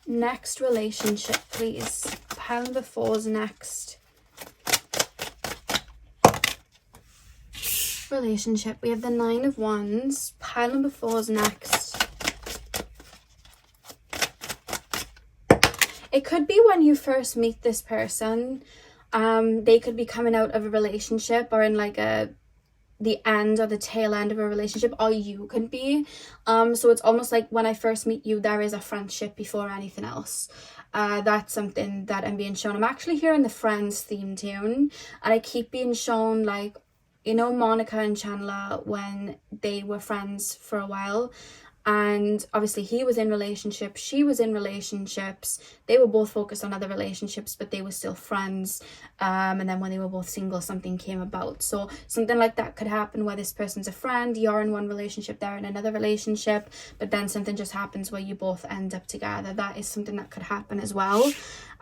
next relationship, please. Pile number 4's next relationship. We have the 9 of Wands. Pile number 4's next. It could be when you first meet this person. They could be coming out of a relationship or in like the end or the tail end of a relationship, or you could be. So it's almost like when I first meet you, there is a friendship before anything else. That's something that I'm being shown. I'm actually hearing the Friends theme tune, and I keep being shown, like, you know, Monica and Chandler when they were friends for a while, and obviously he was in relationships, she was in relationships, they were both focused on other relationships, but they were still friends. And then when they were both single, something came about. So something like that could happen where this person's a friend, you're in one relationship, they're in another relationship, but then something just happens where you both end up together. That is something that could happen as well.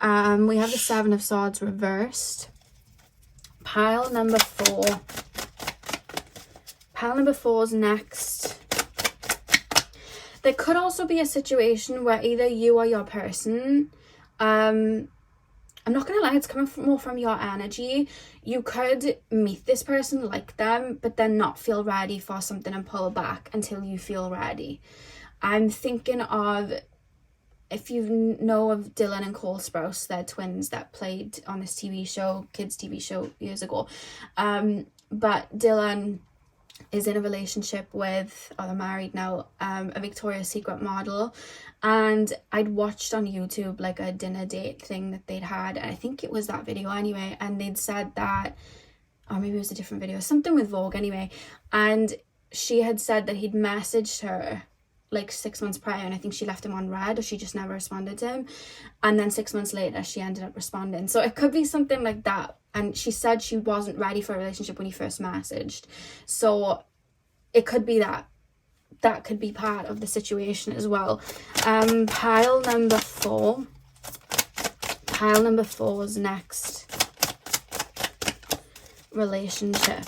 We have the 7 of Swords reversed. Pile number 4. Pile number 4's next. There could also be a situation where either you or your person, I'm not gonna lie, it's coming more from your energy. You could meet this person, like them, but then not feel ready for something and pull back until you feel ready. I'm thinking of, if you know of Dylan and Cole Sprouse, they're twins that played on this TV show, kids TV show years ago. But Dylan is in a relationship with, or they're married now, a Victoria's Secret model. And I'd watched on YouTube like a dinner date thing that they'd had, and I think it was that video anyway, and they'd said that, or maybe it was a different video, something with Vogue anyway, and she had said that he'd messaged her like 6 months prior, and I think she left him on red, or she just never responded to him, and then 6 months later she ended up responding. So it could be something like that. And she said she wasn't ready for a relationship when he first messaged, so it could be that could be part of the situation as well. Pile number 4 is next relationship.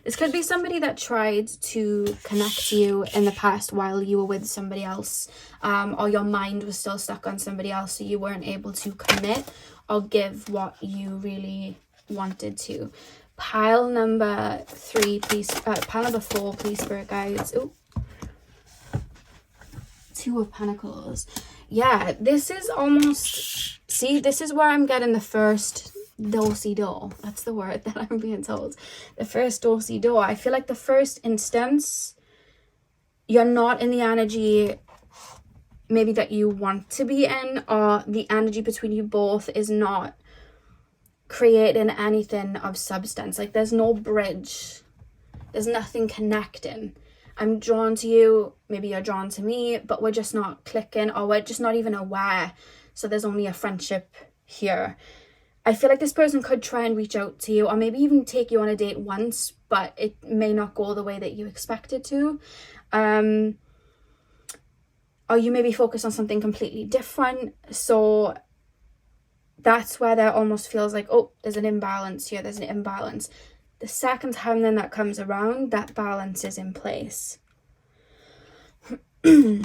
This could be somebody that tried to connect you in the past while you were with somebody else, or your mind was still stuck on somebody else, so you weren't able to commit or give what you really wanted to. Pile number 3, please. Pile number 4, please, Spirit Guides. Oh, 2 of Pentacles. Yeah, this is almost, see, this is where I'm getting the first do-si-do. That's the word that I'm being told. The first do-si-do. I feel like the first instance, you're not in the energy maybe that you want to be in, or the energy between you both is not creating anything of substance. Like there's no bridge, there's nothing connecting. I'm drawn to you, maybe you're drawn to me, but we're just not clicking, or we're just not even aware. So there's only a friendship here. I feel like this person could try and reach out to you, or maybe even take you on a date once, but it may not go the way that you expect it to. Or you may be focused on something completely different. So that's where there almost feels like, oh, there's an imbalance here, there's an imbalance. The second time then that comes around, that balance is in place. I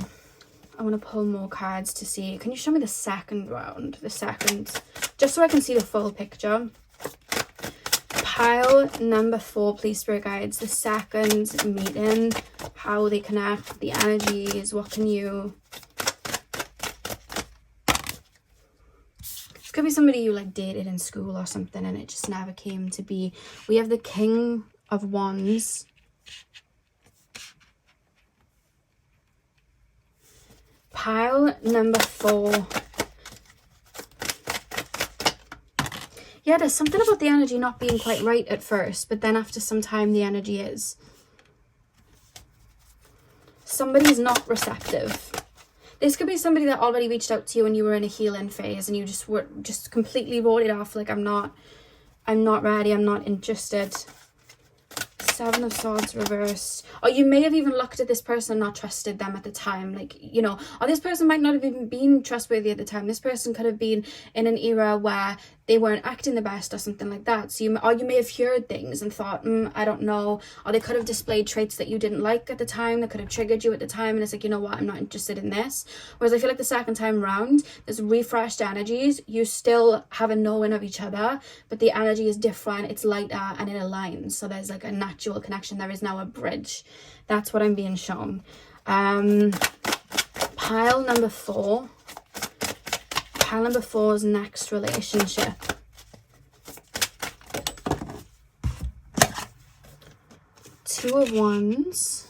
want to pull more cards to see. Can you show me the second round? The second, just so I can see the full picture. Pile number 4, please, Spirit Guides. The second meeting, how they connect, the energies, what can you... This could be somebody you like dated in school or something and it just never came to be. We have the King of Wands. Pile number 4. Yeah, there's something about the energy not being quite right at first, but then after some time the energy is. Somebody's not receptive. This could be somebody that already reached out to you when you were in a healing phase and you were completely wrote it off, like I'm not ready, I'm not interested. 7 of Swords reversed. Or you may have even looked at this person and not trusted them at the time, like, you know, or this person might not have even been trustworthy at the time. This person could have been in an era where they weren't acting the best or something like that. So you may have heard things and thought, I don't know. Or they could have displayed traits that you didn't like at the time, that could have triggered you at the time, and it's like, you know what, I'm not interested in this. Whereas I feel like the second time round, there's refreshed energies. You still have a knowing of each other, but the energy is different, it's lighter, and it aligns. So there's like a natural connection. There is now a bridge. That's what I'm being shown. Pile number 4. Pile number 4's next relationship. Two of Wands.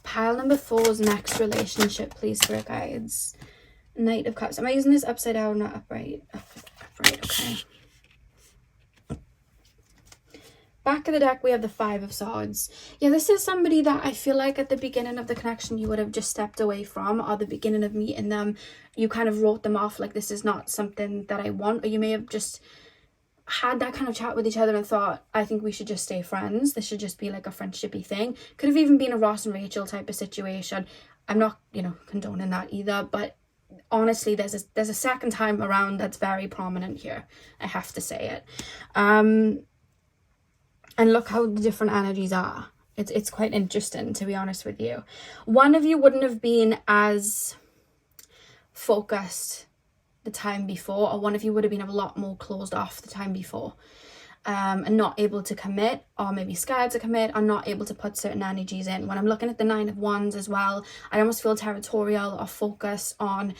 Pile number 4's next relationship, please, Spirit Guides. Knight of Cups. Am I using this upside down or not upright? Upright, okay. Back of the deck, we have the 5 of Swords. Yeah, this is somebody that I feel like at the beginning of the connection you would have just stepped away from, or the beginning of meeting them, you kind of wrote them off like this is not something that I want, or you may have just had that kind of chat with each other and thought, I think we should just stay friends. This should just be like a friendshipy thing. Could have even been a Ross and Rachel type of situation. I'm not, condoning that either, but honestly, there's a second time around that's very prominent here. I have to say it. And look how the different energies are. It's quite interesting, to be honest with you. One of you wouldn't have been as focused the time before, or one of you would have been a lot more closed off the time before, and not able to commit, or maybe scared to commit, or not able to put certain energies in. When I'm looking at the 9 of Wands as well, I almost feel territorial or focus on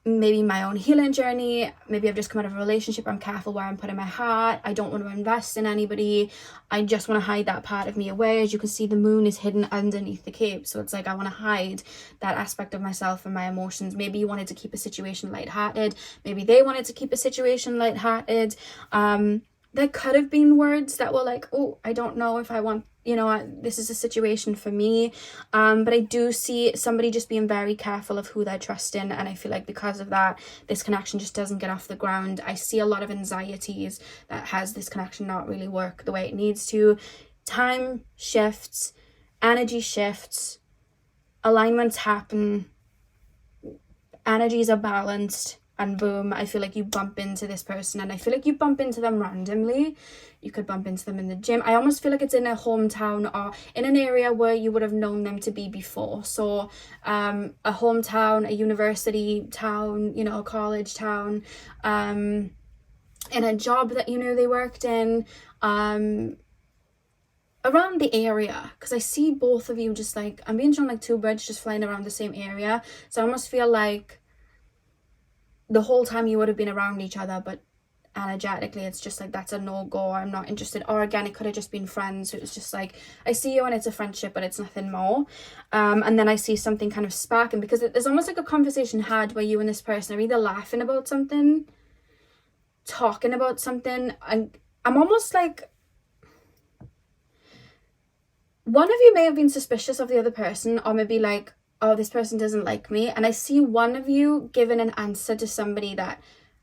maybe my own healing journey. Maybe I've just come out of a relationship. I'm careful where I'm putting my heart. I don't want to invest in anybody. I just want to hide that part of me away. As you can see, the moon is hidden underneath the cape. So it's like I want to hide that aspect of myself and my emotions. Maybe you wanted to keep a situation lighthearted. Maybe they wanted to keep a situation lighthearted. There could have been words that were like, oh, I don't know if I want, this is a situation for me. But I do see somebody just being very careful of who they're trusting. And I feel like because of that, this connection just doesn't get off the ground. I see a lot of anxieties that has this connection not really work the way it needs to. Time shifts, energy shifts, alignments happen, energies are balanced. And boom, I feel like you bump into this person, and I feel like you bump into them randomly. You could bump into them in the gym. I almost feel like it's in a hometown or in an area where you would have known them to be before. So a hometown, a university town, a college town, in a job that you knew they worked in, around the area. Because I see both of you just like, I'm being shown like two birds just flying around the same area. So I almost feel like the whole time you would have been around each other, but energetically it's just like that's a no-go. I'm not interested. Or again, it could have just been friends. So it was just like, I see you and it's a friendship, but it's nothing more. And then I see something kind of sparking, because there's almost like a conversation had where you and this person are either laughing about something, talking about something, and I'm almost like one of you may have been suspicious of the other person, or maybe like, oh, this person doesn't like me. And I see one of you giving an answer to somebody that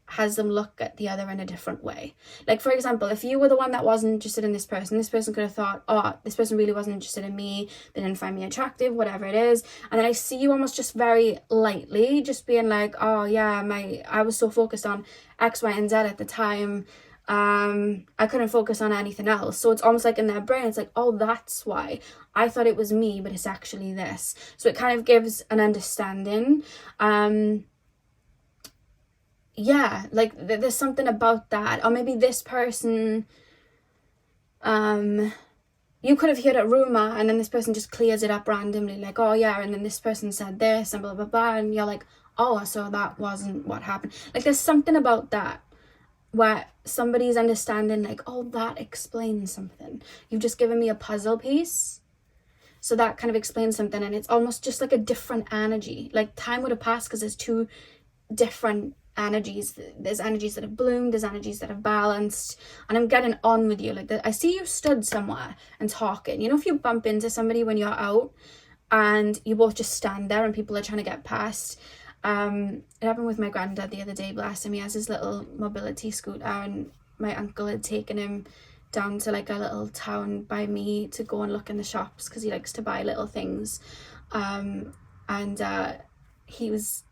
has them look at the other in a different way. Like, for example, if you were the one that wasn't interested in this person could have thought, oh, this person really wasn't interested in me. They didn't find me attractive, whatever it is. And then I see you almost just very lightly just being like, oh yeah, I was so focused on X, Y, and Z at the time. I couldn't focus on anything else. So it's almost like in their brain, it's like, oh, that's why I thought it was me, but it's actually this. So it kind of gives an understanding. Yeah, like there's something about that. Or maybe this person, you could have heard a rumor and then this person just clears it up randomly, like, oh yeah, and then this person said this and blah blah blah, and you're like, oh, so that wasn't what happened. Like there's something about that where somebody's understanding, like, oh, that explains something. You've just given me a puzzle piece, so that kind of explains something. And it's almost just like a different energy. Like time would have passed because there's two different energies. There's energies that have bloomed, there's energies that have balanced, and I'm getting on with you. Like I see you stood somewhere and talking. If you bump into somebody when you're out and you both just stand there and people are trying to get past. It happened with my granddad the other day, bless him. He has his little mobility scooter, and my uncle had taken him down to like a little town by me to go and look in the shops because he likes to buy little things.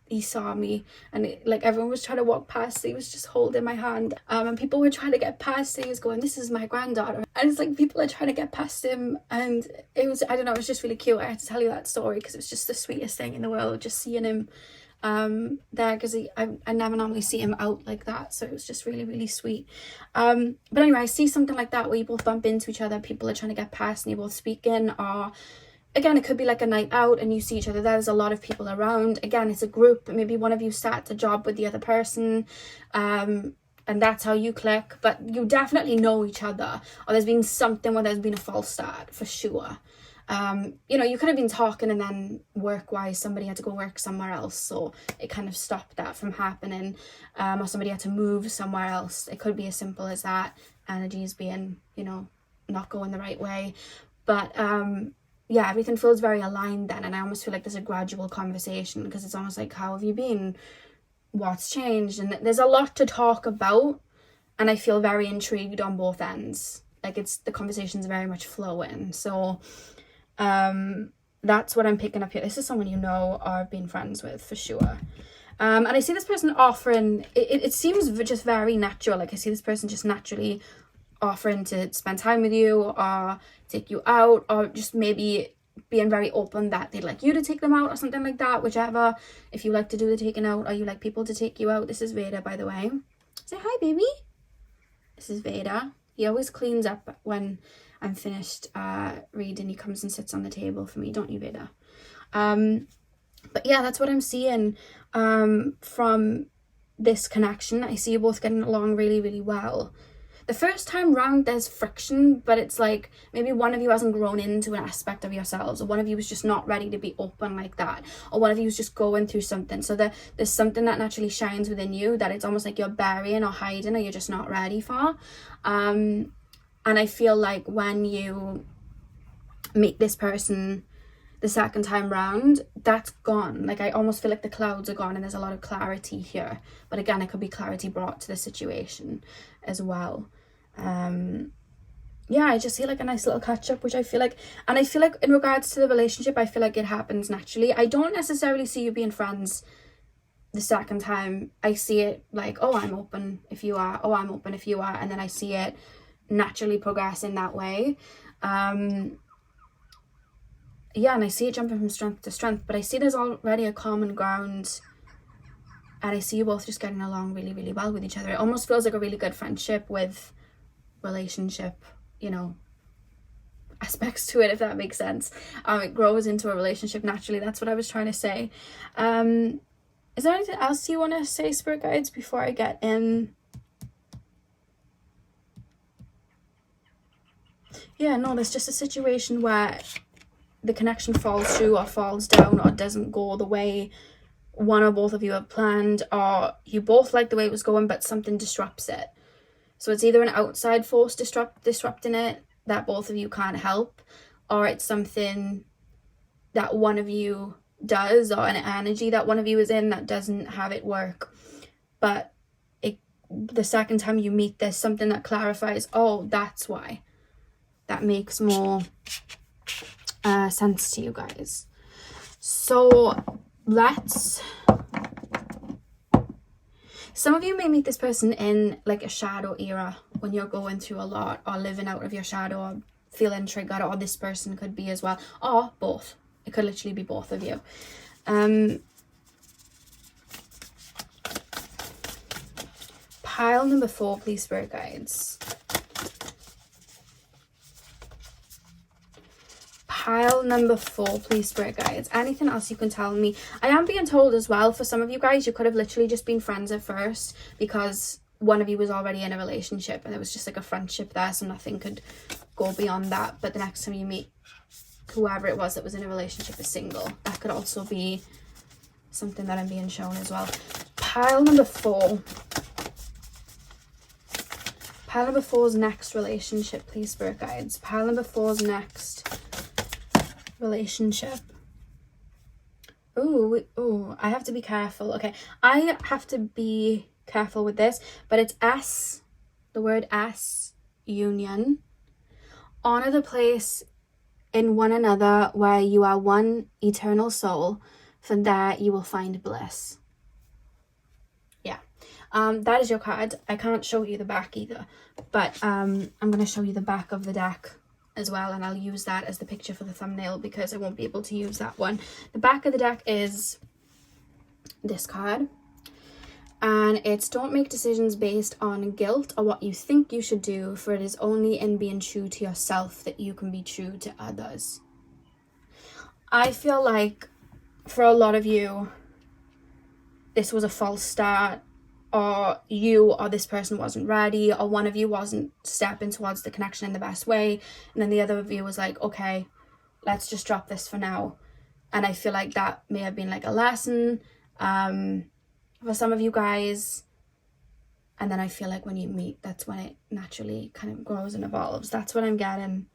He saw me, and like everyone was trying to walk past, so he was just holding my hand, and people were trying to get past, so he was going, this is my granddaughter, and it's like people are trying to get past him, and it was, I don't know, it was just really cute. I had to tell you that story because it was just the sweetest thing in the world, just seeing him there, because I never normally see him out like that, so it was just really, really sweet. But anyway, I see something like that where you both bump into each other, people are trying to get past and you're both speaking, or again, it could be like a night out and you see each other. There's a lot of people around. Again, it's a group. Maybe one of you starts a job with the other person, and that's how you click. But you definitely know each other. Or there's been something where there's been a false start, for sure. You could have been talking and then work-wise somebody had to go work somewhere else. So it kind of stopped that from happening. Or somebody had to move somewhere else. It could be as simple as that. Energies being, not going the right way. But yeah, everything feels very aligned then, and I almost feel like there's a gradual conversation, because it's almost like, how have you been, what's changed? And there's a lot to talk about, and I feel very intrigued on both ends. Like the conversation's very much flowing. So that's what I'm picking up here. This is someone you know or have been friends with, for sure. And I see this person offering, it seems just very natural. Like I see this person just naturally offering to spend time with you or take you out, or just maybe being very open that they'd like you to take them out or something like that, whichever. If you like to do the taking out or you like people to take you out. This is Veda, by the way. Say hi, baby. This is Veda. He always cleans up when I'm finished reading. He comes and sits on the table for me, don't you, Veda? But yeah, that's what I'm seeing from this connection. I see you both getting along really, really well. The first time round there's friction, but it's like maybe one of you hasn't grown into an aspect of yourselves, or one of you is just not ready to be open like that, or one of you is just going through something. So there's something that naturally shines within you that it's almost like you're burying or hiding, or you're just not ready for. And I feel like when you meet this person the second time round, that's gone. Like I almost feel like the clouds are gone and there's a lot of clarity here. But again, it could be clarity brought to the situation as well. Yeah, I just see like a nice little catch up, which I feel like, and I feel like in regards to the relationship, I feel like it happens naturally. I don't necessarily see you being friends the second time. I see it like, oh, I'm open if you are, oh, I'm open if you are, and then I see it naturally progressing that way. Yeah, and I see it jumping from strength to strength, but I see there's already a common ground, and I see you both just getting along really, really well with each other. It almost feels like a really good friendship with relationship, you know, aspects to it, if that makes sense. It grows into a relationship naturally. That's what I was trying to say. Is there anything else you want to say, spirit guides, before I get in? Yeah, no, there's just a situation where the connection falls through or falls down or doesn't go the way one or both of you have planned, or you both like the way it was going but something disrupts it. So it's either an outside force disrupting it that both of you can't help, or it's something that one of you does, or an energy that one of you is in that doesn't have it work. But the second time you meet, there's something that clarifies, oh, that's why. That makes more sense to you guys. So some of you may meet this person in like a shadow era, when you're going through a lot or living out of your shadow or feeling triggered, or this person could be as well, or both. It could literally be both of you. Pile number 4, please, spirit guides. Pile number 4, please, spirit guides. Anything else you can tell me? I am being told as well, for some of you guys, you could have literally just been friends at first because one of you was already in a relationship and there was just like a friendship there, so nothing could go beyond that. But the next time you meet whoever it was that was in a relationship is single. That could also be something that I'm being shown as well. Pile number 4. Pile number 4's next relationship, please, spirit guides. Pile number 4's next relationship. Ooh, I have to be careful. Okay, I have to be careful with this, but it's S, the word S, union. Honor the place in one another where you are one eternal soul, for there you will find bliss. Yeah, that is your card. I can't show you the back either, but I'm going to show you the back of the deck as well, and I'll use that as the picture for the thumbnail because I won't be able to use that one. The back of the deck is this card, and it's don't make decisions based on guilt or what you think you should do, for it is only in being true to yourself that you can be true to others. I feel like for a lot of you, this was a false start, or you or this person wasn't ready, or one of you wasn't stepping towards the connection in the best way, and then the other of you was like, okay, let's just drop this for now. And I feel like that may have been like a lesson for some of you guys, and then I feel like when you meet, that's when it naturally kind of grows and evolves. That's what I'm getting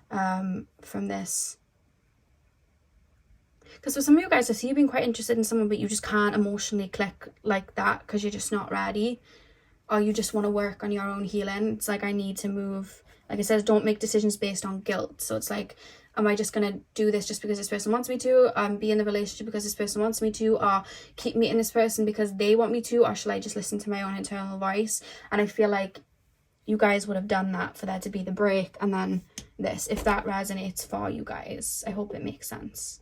from this. Because for some of you guys, I see you being quite interested in someone, but you just can't emotionally click like that because you're just not ready, or you just want to work on your own healing. It's like, I need to move. Like it says, don't make decisions based on guilt. So it's like, am I just going to do this just because this person wants me to? Be in the relationship because this person wants me to? Or keep meeting this person because they want me to? Or shall I just listen to my own internal voice? And I feel like you guys would have done that for there to be the break and then this, if that resonates for you guys. I hope it makes sense.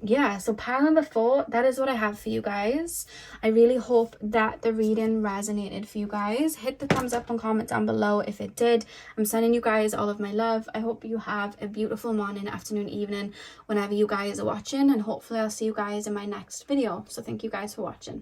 yeah, so pile number 4, that is what I have for you guys. I really hope that the reading resonated for you guys. Hit the thumbs up and comment down below if it did. I'm sending you guys all of my love. I hope you have a beautiful morning, afternoon, evening, whenever you guys are watching, and hopefully I'll see you guys in my next video. So thank you guys for watching.